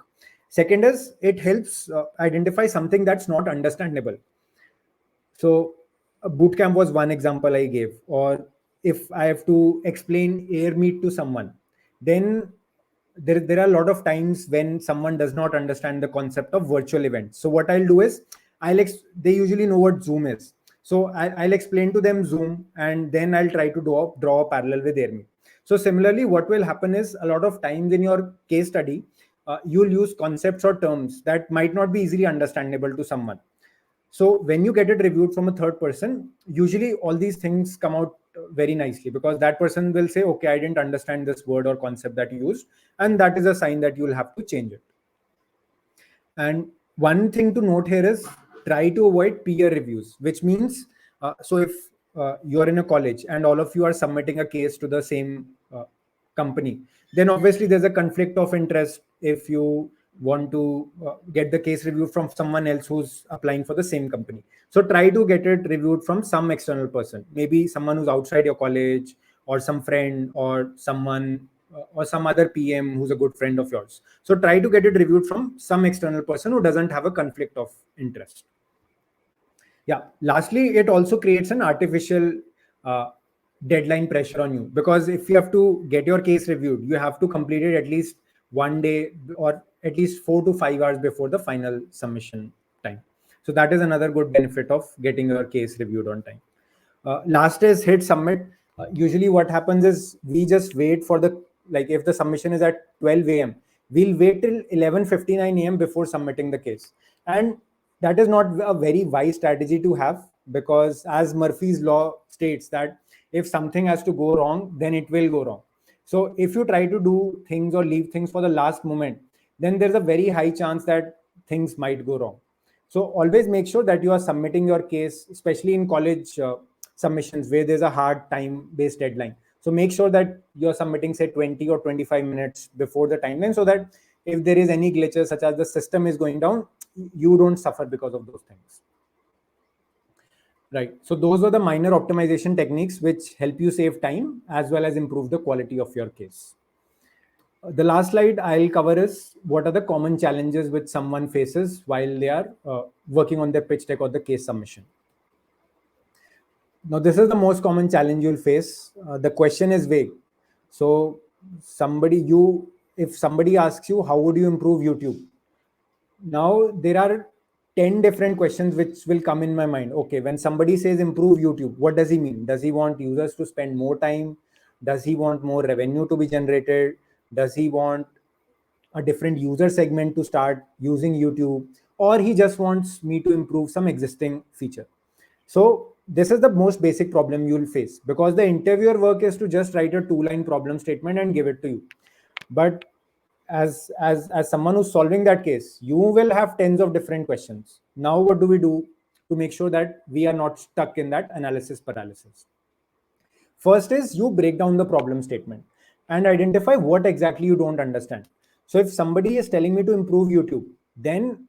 Second is it helps identify something that's not understandable. So a bootcamp was one example I gave. Or if I have to explain air meet to someone, then there are a lot of times when someone does not understand the concept of virtual events. So what I'll do is they usually know what Zoom is. So I'll explain to them Zoom, and then I'll try to draw a parallel with AirMeet. So similarly, what will happen is a lot of times in your case study, you'll use concepts or terms that might not be easily understandable to someone. So when you get it reviewed from a third person, usually all these things come out very nicely, because that person will say, okay, I didn't understand this word or concept that you used. And that is a sign that you'll have to change it. And one thing to note here is try to avoid peer reviews, which means, so if you're in a college and all of you are submitting a case to the same company, then obviously there's a conflict of interest if you want to get the case reviewed from someone else who's applying for the same company. So try to get it reviewed from some external person, maybe someone who's outside your college, or some friend, or someone or some other PM who's a good friend of yours. So try to get it reviewed from some external person who doesn't have a conflict of interest. Yeah. Lastly, it also creates an artificial deadline pressure on you, because if you have to get your case reviewed, you have to complete it at least one day or at least 4 to 5 hours before the final submission time. So that is another good benefit of getting your case reviewed on time. Last is hit submit. Usually what happens is we just wait for the, like if the submission is at 12 a.m., we'll wait till 11:59 a.m. before submitting the case. And that is not a very wise strategy to have, because as Murphy's law states that if something has to go wrong, then it will go wrong. So if you try to do things or leave things for the last moment, then there's a very high chance that things might go wrong. So always make sure that you are submitting your case, especially in college submissions where there's a hard time-based deadline. So make sure that you're submitting, say, 20 or 25 minutes before the timeline, so that if there is any glitches, such as the system is going down, you don't suffer because of those things. Right. So those were the minor optimization techniques which help you save time as well as improve the quality of your case. The last slide I'll cover is what are the common challenges which someone faces while they are working on their pitch deck or the case submission. Now, this is the most common challenge you'll face. The question is vague. So if somebody asks you, how would you improve YouTube? Now, there are 10 different questions which will come in my mind. Okay, when somebody says improve YouTube, what does he mean? Does he want users to spend more time? Does he want more revenue to be generated? Does he want a different user segment to start using YouTube? Or he just wants me to improve some existing feature? So this is the most basic problem you'll face, because the interviewer work is to just write a 2-line problem statement and give it to you. But as someone who's solving that case, you will have tens of different questions. Now, what do we do to make sure that we are not stuck in that analysis paralysis? First is you break down the problem statement and identify what exactly you don't understand. So if somebody is telling me to improve YouTube, then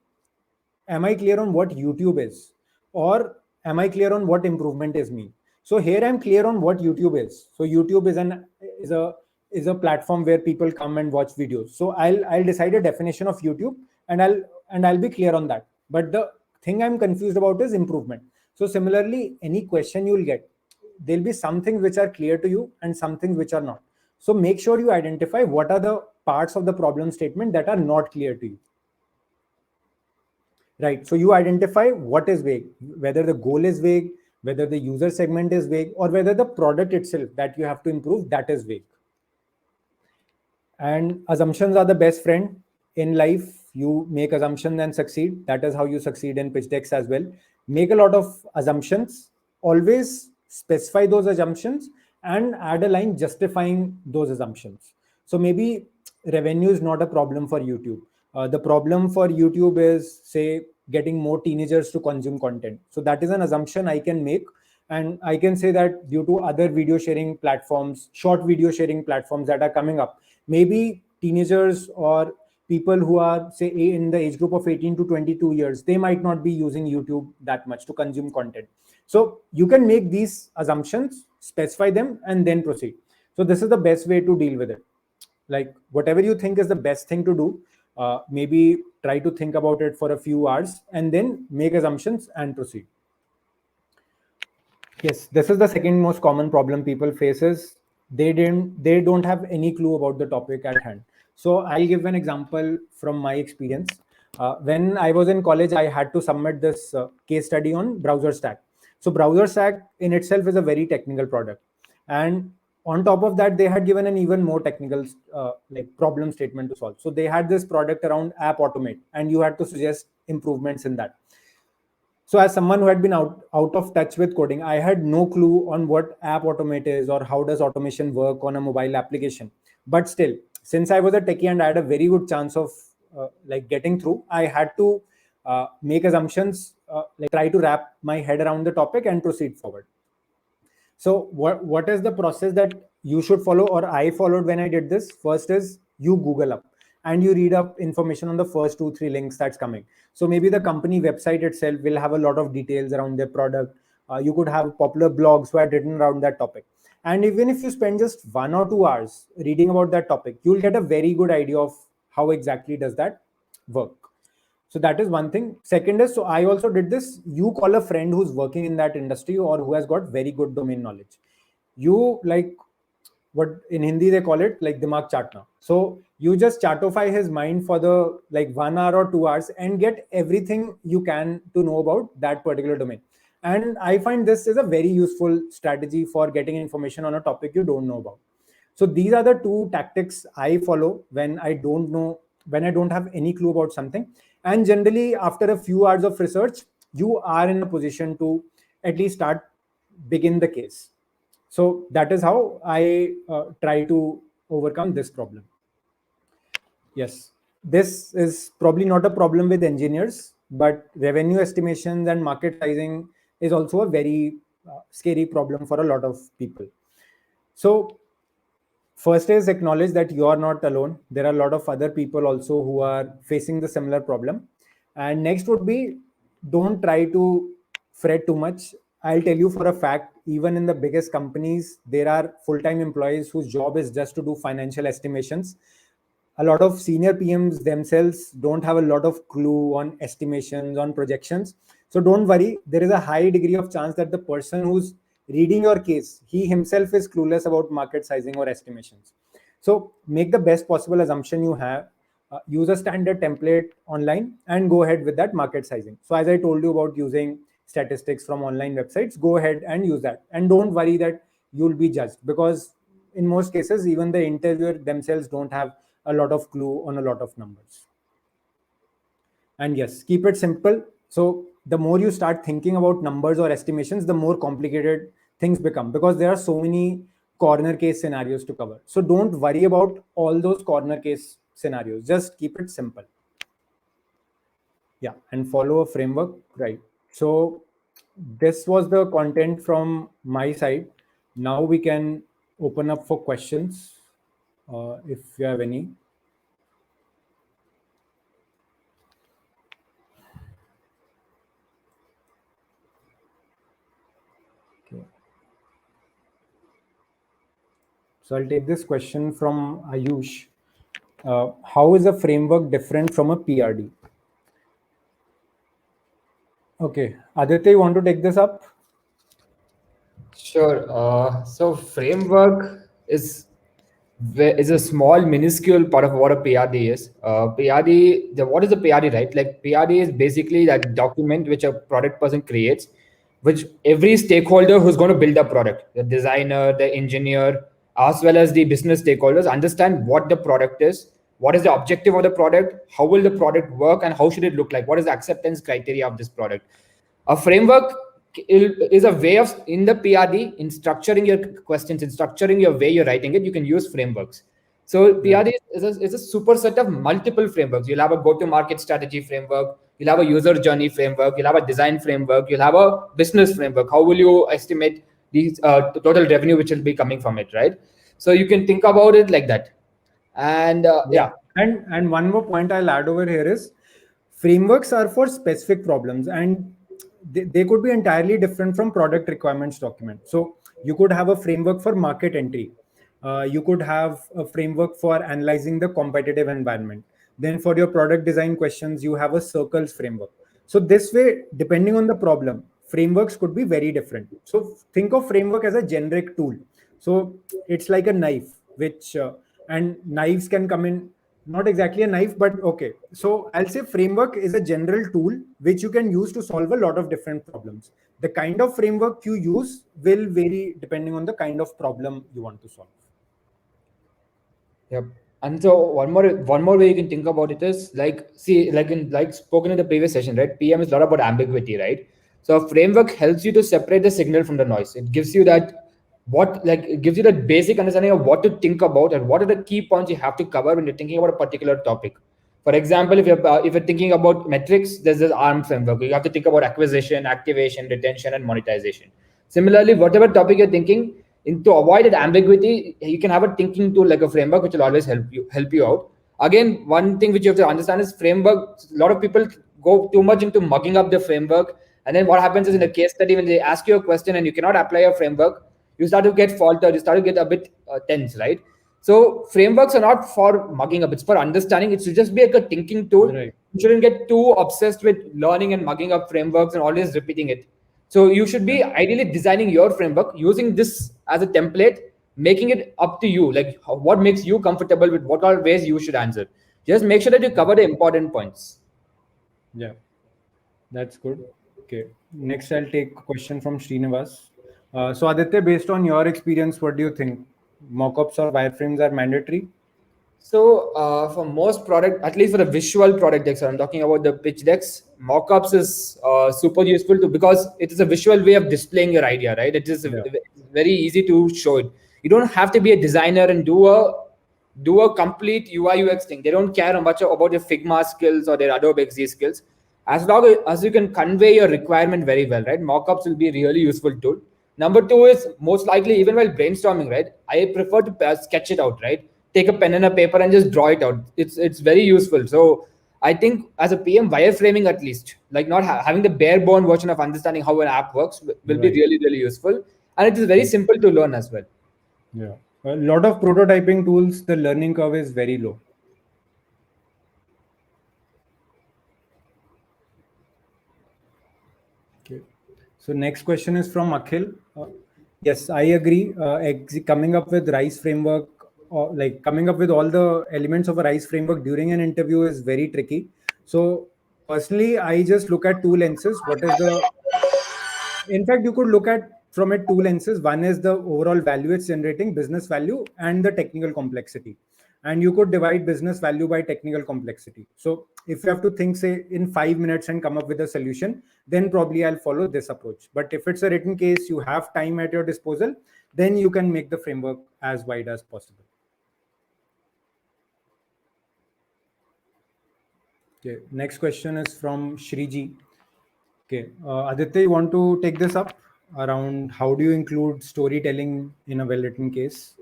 am I clear on what YouTube is? Or am I clear on what improvement is mean? So here I'm clear on what YouTube is. So YouTube is a platform where people come and watch videos. So I'll decide a definition of YouTube and I'll be clear on that. But the thing I'm confused about is improvement. So similarly, any question you'll get, there'll be some things which are clear to you and some things which are not. So make sure you identify what are the parts of the problem statement that are not clear to you. Right. So you identify what is vague, whether the goal is vague, whether the user segment is vague, or whether the product itself that you have to improve, that is vague. And assumptions are the best friend in life. You make assumptions and succeed. That is how you succeed in pitch decks as well. Make a lot of assumptions. Always specify those assumptions and add a line justifying those assumptions. So maybe revenue is not a problem for YouTube. The problem for YouTube is, say, getting more teenagers to consume content. So that is an assumption I can make. And I can say that due to other video sharing platforms, short video sharing platforms that are coming up, maybe teenagers or people who are, say, in the age group of 18 to 22 years, they might not be using YouTube that much to consume content. So you can make these assumptions, specify them, and then proceed. So this is the best way to deal with it. Like whatever you think is the best thing to do, maybe try to think about it for a few hours and then make assumptions and proceed. Yes, this is the second most common problem people face is they don't have any clue about the topic at hand. So I'll give an example from my experience. When I was in college, I had to submit this case study on BrowserStack. So BrowserStack in itself is a very technical product. And on top of that, they had given an even more technical like problem statement to solve. So they had this product around App Automate, and you had to suggest improvements in that. So as someone who had been out of touch with coding, I had no clue on what App Automate is or how does automation work on a mobile application. But still, since I was a techie and I had a very good chance of like getting through, I had to make assumptions, like try to wrap my head around the topic and proceed forward. So what is the process that you should follow, or I followed when I did this? First is you Google up and you read up information on the first 2-3 links that's coming. So maybe the company website itself will have a lot of details around their product. You could have popular blogs who had written around that topic. And even if you spend just 1 or 2 hours reading about that topic, you'll get a very good idea of how exactly does that work. So that is one thing. Second is, so I also did this. You call a friend who's working in that industry or who has got very good domain knowledge. You like what in Hindi they call it like dimag chatna. So you just chatify his mind for the like 1 hour or 2 hours and get everything you can to know about that particular domain. And I find this is a very useful strategy for getting information on a topic you don't know about. So these are the two tactics I follow when I don't know, when I don't have any clue about something. And generally, after a few hours of research, you are in a position to at least start begin the case. So that is how I try to overcome this problem. Yes, this is probably not a problem with engineers, but revenue estimations and market sizing is also a very scary problem for a lot of people. So first is acknowledge that you are not alone. There are a lot of other people also who are facing the similar problem. And next would be, don't try to fret too much. I'll tell you for a fact, even in the biggest companies, there are full-time employees whose job is just to do financial estimations. A lot of senior PMs themselves don't have a lot of clue on estimations, on projections. So don't worry, there is a high degree of chance that the person who's reading your case, he himself is clueless about market sizing or estimations. So make the best possible assumption you have, use a standard template online and go ahead with that market sizing. So as I told you about using statistics from online websites, go ahead and use that. And don't worry that you'll be judged, because in most cases, even the interviewer themselves don't have a lot of clue on a lot of numbers. And yes, keep it simple. So the more you start thinking about numbers or estimations, the more complicated things become, because there are so many corner case scenarios to cover. So don't worry about all those corner case scenarios. Just keep it simple. Yeah, and follow a framework, right? So this was the content from my side. Now we can open up for questions if you have any. Okay. So I'll take this question from Ayush. How is a framework different from a PRD? Okay, Aditya, you want to take this up? Sure. So framework is a small, minuscule part of what a PRD is. What is a PRD, right? Like PRD is basically that document which a product person creates, which every stakeholder who's going to build a product, the designer, the engineer, as well as the business stakeholders, understand what the product is, what is the objective of the product, how will the product work, and how should it look like, what is the acceptance criteria of this product. A framework is a way of, in the PRD, in structuring your questions, in structuring your way you're writing it, you can use frameworks. So PRD is a superset of multiple frameworks. You'll have a go-to-market strategy framework, you'll have a user journey framework, you'll have a design framework, you'll have a business framework. How will you estimate the total revenue which will be coming from it, right? So you can think about it like that. And yeah. And one more point I'll add over here is, frameworks are for specific problems, and they could be entirely different from product requirements document. So you could have a framework for market entry. You could have a framework for analyzing the competitive environment. Then for your product design questions, you have a circles framework. So this way, depending on the problem, frameworks could be very different. So think of framework as a generic tool. So it's like a knife, which and knives can come in, not exactly a knife, but okay. So I'll say framework is a general tool which you can use to solve a lot of different problems. The kind of framework you use will vary depending on the kind of problem you want to solve. Yep. And so one more way you can think about it is like, see, like spoken in the previous session, right? PM is a lot about ambiguity, right? So a framework helps you to separate the signal from the noise. It gives you that it gives you that basic understanding of what to think about and what are the key points you have to cover when you're thinking about a particular topic. For example, if you're thinking about metrics, there's this ARM framework. You have to think about acquisition, activation, retention, and monetization. Similarly, whatever topic you're thinking, to avoid that ambiguity, you can have a thinking tool like a framework, which will always help you out. Again, one thing which you have to understand is framework. A lot of people go too much into mugging up the framework, and then what happens is in a case study when they ask you a question and you cannot apply a framework, you start to get faltered, you start to get a bit tense, right? So frameworks are not for mugging up, it's for understanding. It should just be like a thinking tool. Right. You shouldn't get too obsessed with learning and mugging up frameworks and always repeating it. So you should be ideally designing your framework using this as a template, making it up to you, like what makes you comfortable with what are ways you should answer. Just make sure that you cover the important points. Yeah, that's good. Okay. Next, I'll take a question from Srinivas. So, Aditya, based on your experience, what do you think? Mockups or wireframes are mandatory? So for most product, at least for the visual product decks, I'm talking about the pitch decks, mockups is super useful too, because it is a visual way of displaying your idea, right? It is Yeah. very easy to show it. You don't have to be a designer and do a complete UI UX thing. They don't care much about your Figma skills or their Adobe XD skills. As long as you can convey your requirement very well, right? Mockups will be a really useful tool. Number two is most likely, even while brainstorming, right? I prefer to sketch it out, right? Take a pen and a paper and just draw it out. It's very useful. So I think as a PM, wireframing at least, like not having the bare bone version of understanding how an app works will be Right. really useful, and it is very simple to learn as well. Yeah. A lot of prototyping tools, the learning curve is very low. Okay. So next question is from Akhil. Yes, I agree. Coming up with RISE framework, or like coming up with all the elements of a RISE framework during an interview is very tricky. So personally, I just look at two lenses. What is the In fact, you could look at from it two lenses. One is the overall value it's generating, business value, and the technical complexity. And you could divide business value by technical complexity. So if you have to think, say, in 5 minutes and come up with a solution, then probably I'll follow this approach. But if it's a written case, you have time at your disposal, then you can make the framework as wide as possible. Okay. Next question is from Shriji. Okay, Aditya, you want to take this up around how do you include storytelling in a well-written case?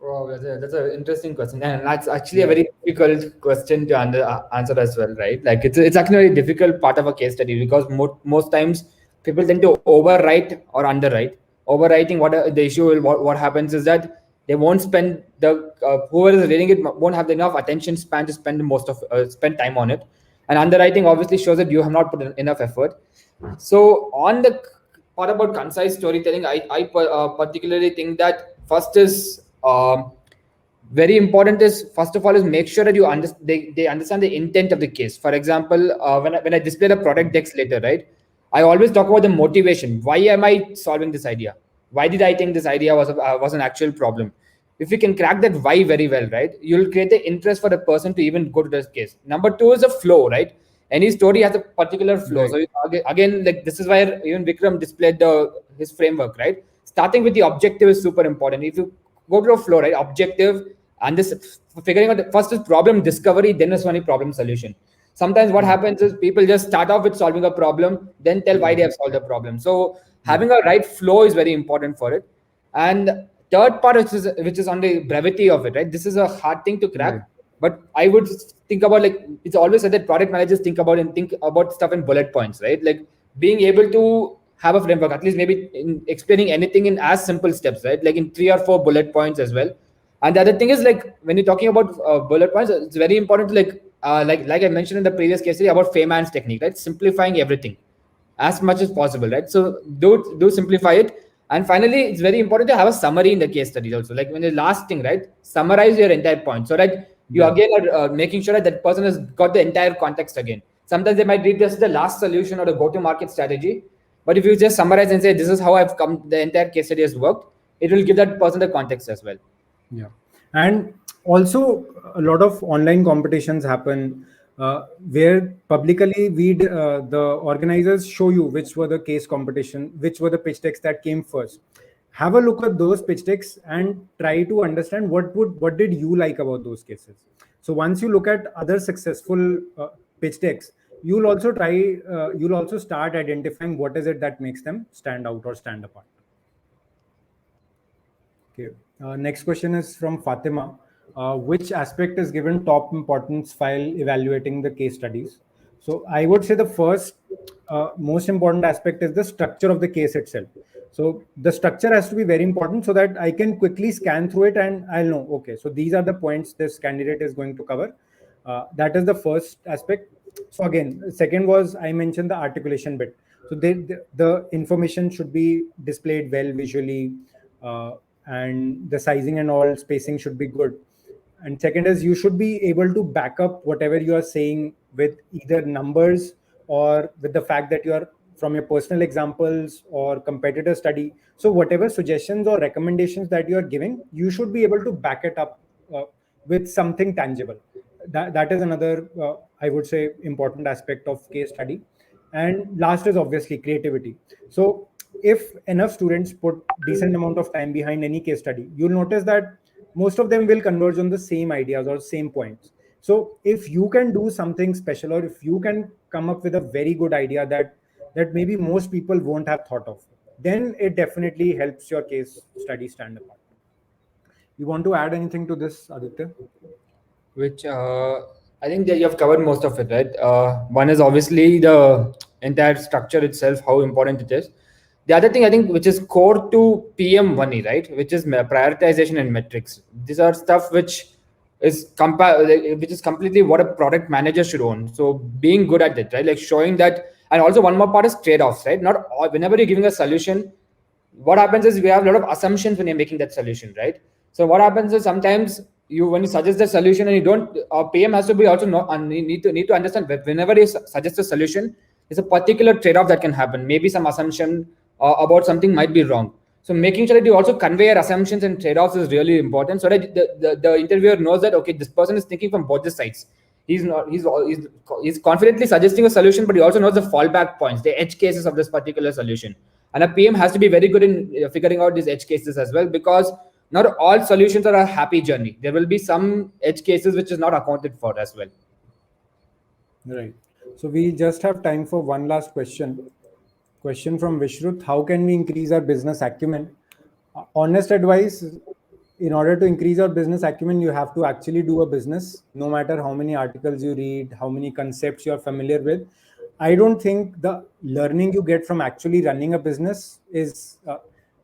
Wow, that's an interesting question, and that's actually a very difficult question to answer as well, right? Like it's actually a difficult part of a case study because most times people tend to overwrite or underwrite. Overwriting, the issue will what happens is that they won't spend whoever is reading it won't have enough attention span to spend time on it, and underwriting obviously shows that you have not put enough effort. So on the part about concise storytelling, I particularly think that first is very important is first of all is make sure that they understand the intent of the case. For example, when I display the product decks later, right? I always talk about the motivation. Why am I solving this idea? Why did I think this idea was an actual problem? If you can crack that why very well, right, you'll create the interest for the person to even go to this case. Number two is a flow, right? Any story has a particular flow. Right. So again, like this is where even Vikram displayed his framework, right? Starting with the objective is super important. If you go to a flow, right, objective and this figuring out first is problem discovery, then is only problem solution. Sometimes what happens is people just start off with solving a problem, then tell why they have solved the problem. So having a right flow is very important for it. And third part, which is on the brevity of it, right? This is a hard thing to crack. Right. But I would think about, like, it's always said that product managers think about stuff in bullet points, right? Like being able to have a framework, at least maybe in explaining anything in as simple steps, right? Like in 3 or 4 bullet points as well. And the other thing is, like, when you're talking about bullet points, it's very important to like I mentioned in the previous case study about Feynman's technique, right? Simplifying everything as much as possible, right? So do simplify it. And finally, it's very important to have a summary in the case study also. Like when the last thing, right? Summarize your entire point so that you again are making sure that that person has got the entire context again. Sometimes they might read this as the last solution or the go-to-market strategy, but if you just summarize and say this is how I've come, the entire case study has worked, it will give that person the context as well. Yeah. And also, a lot of online competitions happen where publicly the organizers show you which were the case competition, which were the pitch decks that came first. Have a look at those pitch decks and try to understand what did you like about those cases. So once you look at other successful pitch decks, you'll also start identifying what is it that makes them stand out or stand apart. Okay. Next question is from Fatima. Which aspect is given top importance while evaluating the case studies? So I would say the first most important aspect is the structure of the case itself. So the structure has to be very important so that I can quickly scan through it and I'll know, okay, so these are the points this candidate is going to cover. That is the first aspect. So again, second was I mentioned the articulation bit. So the information should be displayed well visually, and the sizing and all spacing should be good. And second is you should be able to back up whatever you are saying with either numbers or with the fact that you are from your personal examples or competitor study. So whatever suggestions or recommendations that you are giving, you should be able to back it up with something tangible. That is another, I would say, important aspect of case study. And last is obviously creativity. So if enough students put decent amount of time behind any case study, you'll notice that most of them will converge on the same ideas or same points. So if you can do something special, or if you can come up with a very good idea that maybe most people won't have thought of, then it definitely helps your case study stand apart. You want to add anything to this, Aditya? Which I think that you have covered most of it, right? One is obviously the entire structure itself, how important it is. The other thing I think, which is core to PM1E, right, which is prioritization and metrics. These are stuff which which is completely what a product manager should own. So being good at it, right, like showing that, and also one more part is trade-offs, right? Not all, whenever you're giving a solution, what happens is we have a lot of assumptions when you're making that solution, right? So what happens is sometimes when you suggest the solution and you don't, PM has to be also need to understand that whenever you suggest a solution, there's a particular trade-off that can happen. Maybe some assumption about something might be wrong. So making sure that you also convey your assumptions and trade-offs is really important, so that the interviewer knows that, okay, this person is thinking from both the sides. He's confidently suggesting a solution, but he also knows the fallback points, the edge cases of this particular solution. And a PM has to be very good in figuring out these edge cases as well, because not all solutions are a happy journey. There will be some edge cases which is not accounted for as well. Right. So we just have time for one last question. Question from Vishruth: how can we increase our business acumen? Honest advice: in order to increase your business acumen, you have to actually do a business. No matter how many articles you read, how many concepts you are familiar with, I don't think the learning you get from actually running a business is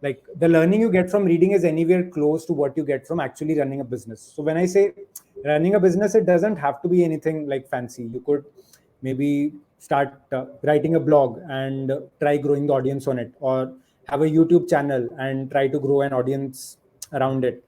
like the learning you get from reading is anywhere close to what you get from actually running a business. So when I say running a business, it doesn't have to be anything like fancy. You could maybe start writing a blog and try growing the audience on it, or have a YouTube channel and try to grow an audience around it.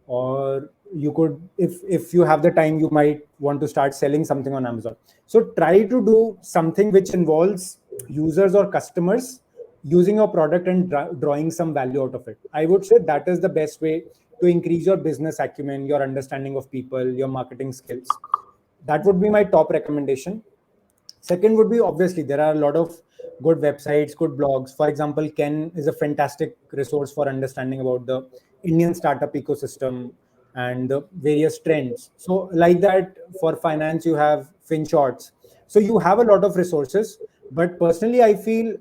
Or you could, if you have the time, you might want to start selling something on Amazon. So try to do something which involves users or customers using your product and drawing some value out of it. I would say that is the best way to increase your business acumen, your understanding of people, your marketing skills. That would be my top recommendation. Second would be, obviously, there are a lot of good websites, good blogs. For example, Ken is a fantastic resource for understanding about the Indian startup ecosystem and the various trends. So like that, for finance, you have FinShots. So you have a lot of resources. But personally, I feel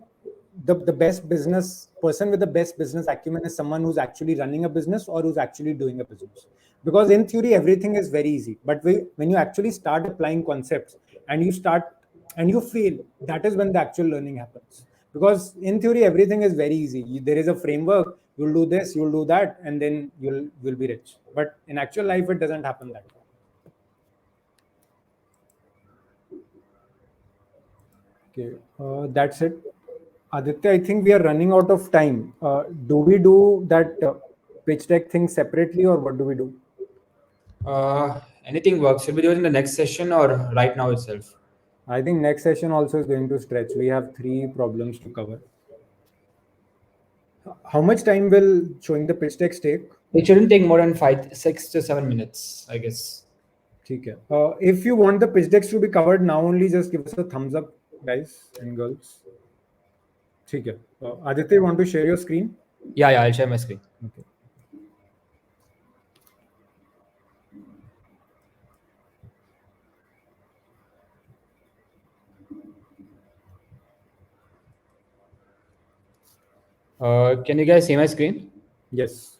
the best business person with the best business acumen is someone who's actually running a business or who's actually doing a business. Because in theory, everything is very easy. But when you actually start applying concepts and you start and you feel, that is when the actual learning happens. Because in theory, everything is very easy. There is a framework. You'll do this, you'll do that, and then you'll be rich. But in actual life, it doesn't happen that way. Okay, that's it. Aditya, I think we are running out of time. Do we do that pitch deck thing separately, or what do we do? Anything works. Should we do it in the next session or right now itself? I think next session also is going to stretch. We have 3 problems to cover. How much time will showing the pitch deck take? It shouldn't take more than 6 to 7 minutes, I guess. Okay. If you want the pitch decks to be covered now only, just give us a thumbs up, guys and girls. Okay. Aditya, you want to share your screen? Yeah, I'll share my screen. Okay. Can you guys see my screen? Yes.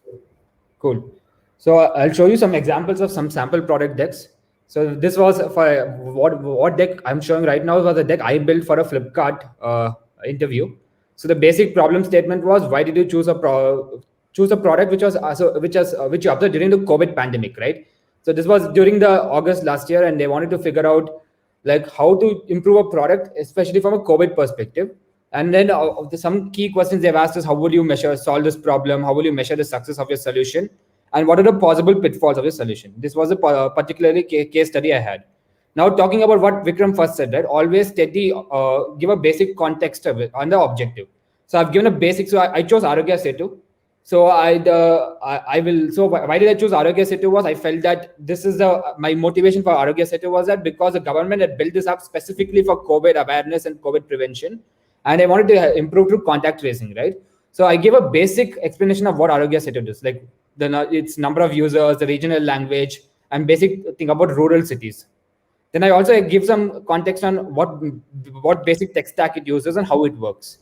Cool. So I'll show you some examples of some sample product decks. So this was for what deck I'm showing right now was a deck I built for a Flipkart interview. So the basic problem statement was, why did you choose a product which which you observed during the COVID pandemic, right? So this was during the August last year, and they wanted to figure out like how to improve a product, especially from a COVID perspective. And then some key questions they've asked is, how would you solve this problem? How will you measure the success of your solution? And what are the possible pitfalls of your solution? This was a particularly case study I had. Now, talking about what Vikram first said, right? Always give a basic context of it on the objective. So I've given a basic. So I chose Arogya Setu. So I will. So why did I choose Arogya Setu? Was I felt that this is my motivation for Arogya Setu was that because the government had built this up specifically for COVID awareness and COVID prevention, and I wanted to improve through contact tracing, right? So I give a basic explanation of what Arogya Setu is, like its number of users, the regional language, and basic thing about rural cities. Then I also give some context on what basic tech stack it uses and how it works.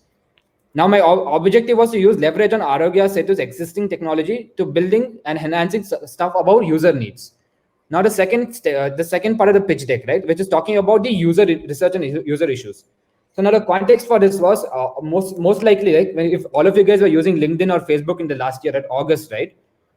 Now, my objective was to use leverage on Arogya Setu's existing technology to building and enhancing stuff about user needs. Now, the second part of the pitch deck, right, which is talking about the user research and user issues. So now the context for this was most likely, like if all of you guys were using LinkedIn or Facebook in the last year at August, right?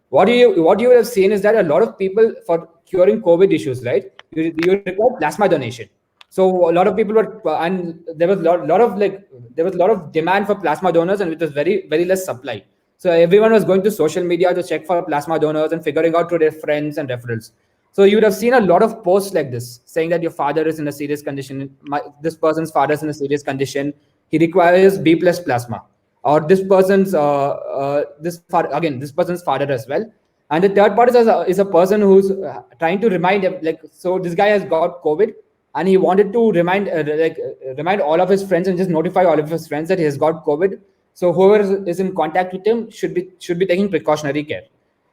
What you would have seen is that a lot of people, for curing COVID issues, right, you require plasma donation. So a lot of people were, and there was a lot of demand for plasma donors, and it was very less supply. So everyone was going to social media to check for plasma donors and figuring out through their friends and referrals. So you would have seen a lot of posts like this saying that your father is in a serious condition. This person's father is in a serious condition. He requires B plus plasma, or this person's this person's father as well. And the third part is a person who's trying to remind him, like, so this guy has got COVID, and he wanted to remind all of his friends and just notify all of his friends that he has got COVID. So whoever is in contact with him should be taking precautionary care.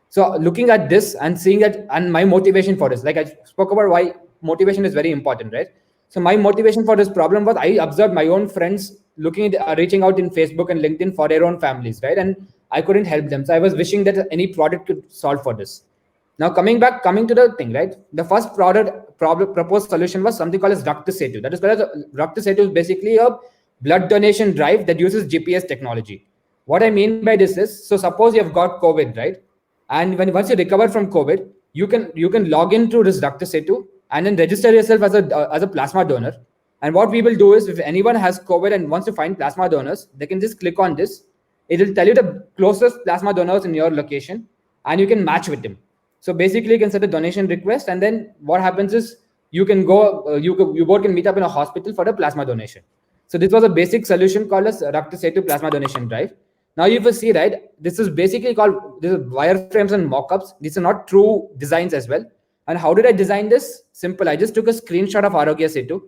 So looking at this and seeing that, and my motivation for this, like I spoke about why motivation is very important, right? So my motivation for this problem was I observed my own friends reaching out in Facebook and LinkedIn for their own families, right? And I couldn't help them. So I was wishing that any product could solve for this. Now coming to the thing, right? The first proposed solution was something called as Rakta Setu. That is called as Rakta Setu is basically a blood donation drive that uses GPS technology. What I mean by this is, so suppose you have got COVID, right? And once you recover from COVID, you can log into this Rakta Setu and then register yourself as a plasma donor. And what we will do is, if anyone has COVID and wants to find plasma donors, they can just click on this. It will tell you the closest plasma donors in your location, and you can match with them. So basically, you can set a donation request, and then what happens is you can go, you both can meet up in a hospital for the plasma donation. So this was a basic solution called as Rakta Setu Plasma Donation Drive. Now you will see, right, this is basically called, this is wireframes and mockups. These are not true designs as well. And how did I design this? Simple. I just took a screenshot of Arogya Setu,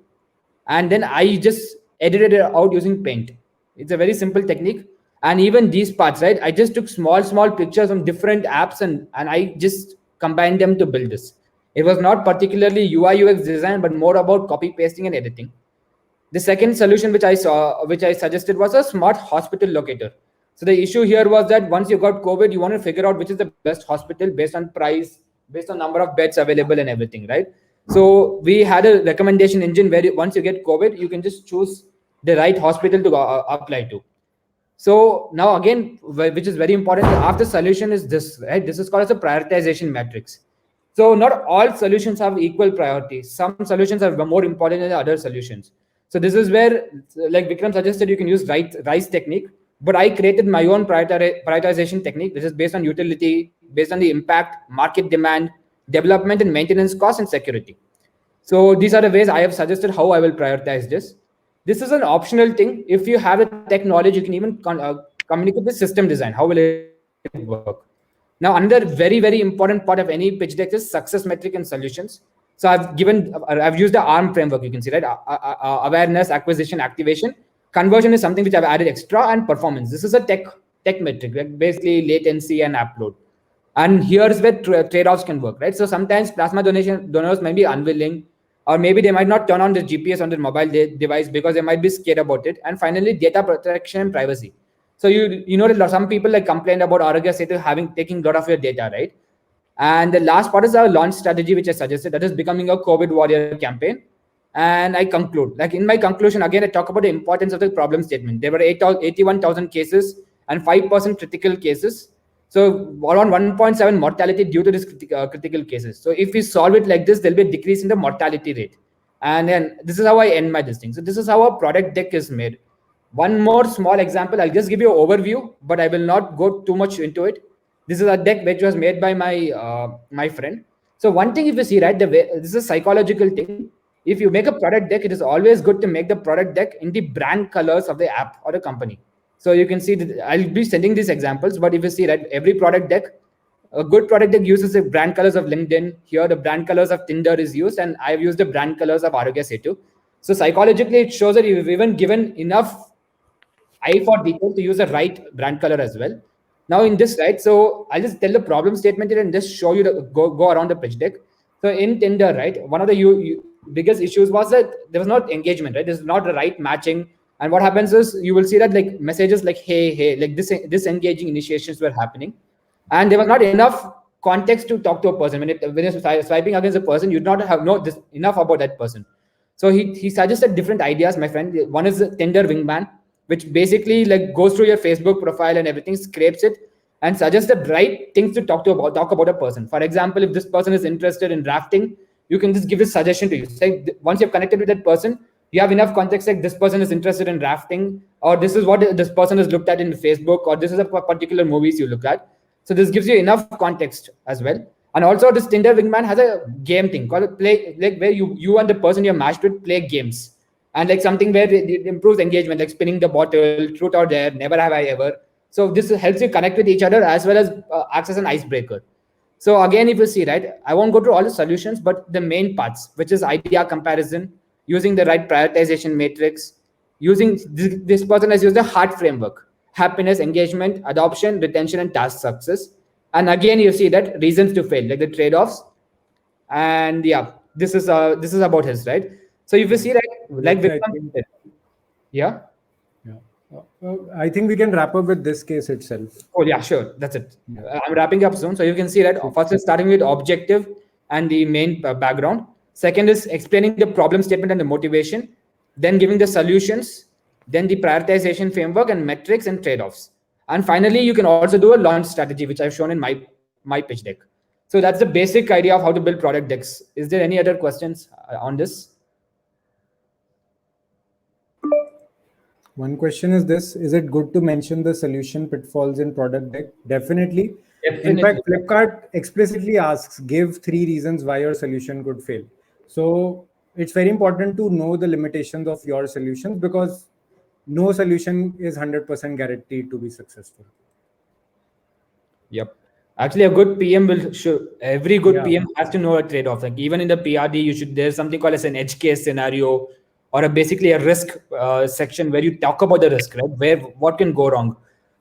and then I just edited it out using Paint. It's a very simple technique. And even these parts, right, I just took small pictures from different apps and I just combined them to build this. It was not particularly UI UX design, but more about copy pasting and editing. The second solution which I suggested was a smart hospital locator. So the issue here was that once you got COVID, you want to figure out which is the best hospital based on price, based on number of beds available and everything, right? So we had a recommendation engine where once you get COVID, you can just choose the right hospital to apply to. So now again, which is very important, after solution is this, right? This is called as a prioritization matrix. So not all solutions have equal priority. Some solutions are more important than other solutions. So this is where, like Vikram suggested, you can use RICE technique, but I created my own prioritization technique, which is based on utility, based on the impact, market demand, development and maintenance cost, and security. So these are the ways I have suggested how I will prioritize this. This is an optional thing. If you have the tech knowledge, you can even communicate with system design. How will it work? Now, another very important part of any pitch deck is success metric and solutions. So I've used the ARM framework. You can see, right? Awareness, acquisition, activation. Conversion is something which I've added extra, and performance. This is a tech metric, like basically latency and upload. And here's where trade-offs can work, right? So sometimes plasma donors may be unwilling, or maybe they might not turn on the GPS on their mobile device because they might be scared about it. And finally, data protection and privacy. So you know that some people like complained about Arogya Setu taking a lot of your data, right? And the last part is our launch strategy, which I suggested, that is becoming a COVID warrior campaign. and I conclude. Like in my conclusion, again, I talk about the importance of the problem statement. There were 81,000 cases and 5% critical cases. So around 1.7 mortality due to this critical cases. So if we solve it like this, there'll be a decrease in the mortality rate. And then this is how I end my this thing. So this is how a product deck is made. One more small example. I'll just give you an overview, but I will not go too much into it. This is a deck which was made by my friend. So one thing, if you see, right, this is a psychological thing. If you make a product deck, it is always good to make the product deck in the brand colors of the app or the company. So you can see that I'll be sending these examples, but if you see, right, every product deck, a good product deck uses the brand colors of LinkedIn. Here, the brand colors of Tinder is used, and I've used the brand colors of Arogya Setu. So psychologically, it shows that you've even given enough eye for detail to use the right brand color as well. Now in this, right, so I'll just tell the problem statement here and just show you the go around the pitch deck. So in Tinder, right, one of the biggest issues was that there was not engagement, right? There's not the right matching. And what happens is you will see that like messages like, hey, like this engaging initiations were happening. And there was not enough context to talk to a person. When you're swiping against a person, you do not have enough about that person. So he suggested different ideas, my friend. One is the Tinder wingman, which basically like goes through your Facebook profile and everything, scrapes it, and suggests the right things to talk about a person. For example, if this person is interested in drafting, you can just give a suggestion to you. Say once you've connected with that person, you have enough context like this person is interested in drafting, or this is what this person has looked at in Facebook, or this is a particular movies you look at. So this gives you enough context as well. And also this Tinder wingman has a game thing called play, like where you and the person you're matched with play games. And like something where it improves engagement, like spinning the bottle, truth or dare, never have I ever. So this helps you connect with each other as well as acts as an icebreaker. So again, if you see, right, I won't go through all the solutions, but the main parts, which is idea comparison, using the right prioritization matrix, using this person has used the HEART framework: happiness, engagement, adoption, retention, and task success. And again, you see that reasons to fail, like the trade-offs. And yeah, this is about his, right. So if you see, right, like Vikram said, yeah. I think we can wrap up with this case itself. Oh yeah, sure. That's it. I'm wrapping up soon. So you can see that first is starting with objective and the main background. Second is explaining the problem statement and the motivation. Then giving the solutions. Then the prioritization framework and metrics and trade-offs. And finally, you can also do a launch strategy, which I've shown in my pitch deck. So that's the basic idea of how to build product decks. Is there any other questions on this? One question is this: is it good to mention the solution pitfalls in product deck? Definitely. In fact, Flipkart explicitly asks, give 3 reasons why your solution could fail. So it's very important to know the limitations of your solutions, because no solution is 100% guaranteed to be successful. Yep. Actually, a good PM will show, every good PM has to know a trade-off. Like even in the PRD, there's something called as an edge case scenario, or basically a risk section where you talk about the risk, right? What can go wrong.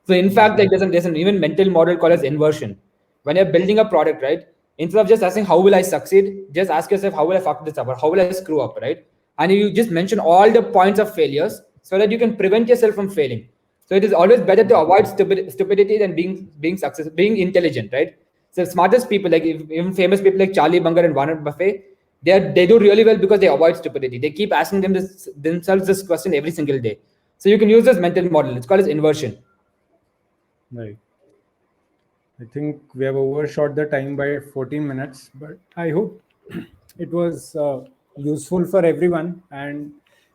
So in fact, like there's an even mental model called as inversion. When you're building a product, right, instead of just asking how will I succeed, just ask yourself how will I fuck this up, or how will I screw up, right? And you just mention all the points of failures so that you can prevent yourself from failing. So it is always better to avoid stupidity than being intelligent, right? So smartest people, like even famous people like Charlie Munger and Warren Buffett, they do really well because they avoid stupidity. They keep asking themselves this question every single day. So you can use this mental model. It's called as inversion. Right. I think we have overshot the time by 14 minutes, but I hope it was useful for everyone, and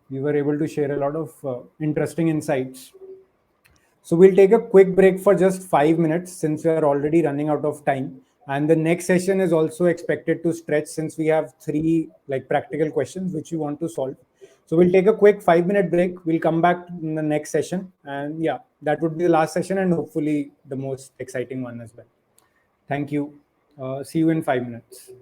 we were able to share a lot of interesting insights. So we'll take a quick break for just 5 minutes since we are already running out of time. And the next session is also expected to stretch since we have 3 like practical questions which we want to solve. So we'll take a quick 5-minute break. We'll come back in the next session. And yeah, that would be the last session and hopefully the most exciting one as well. Thank you. See you in 5 minutes.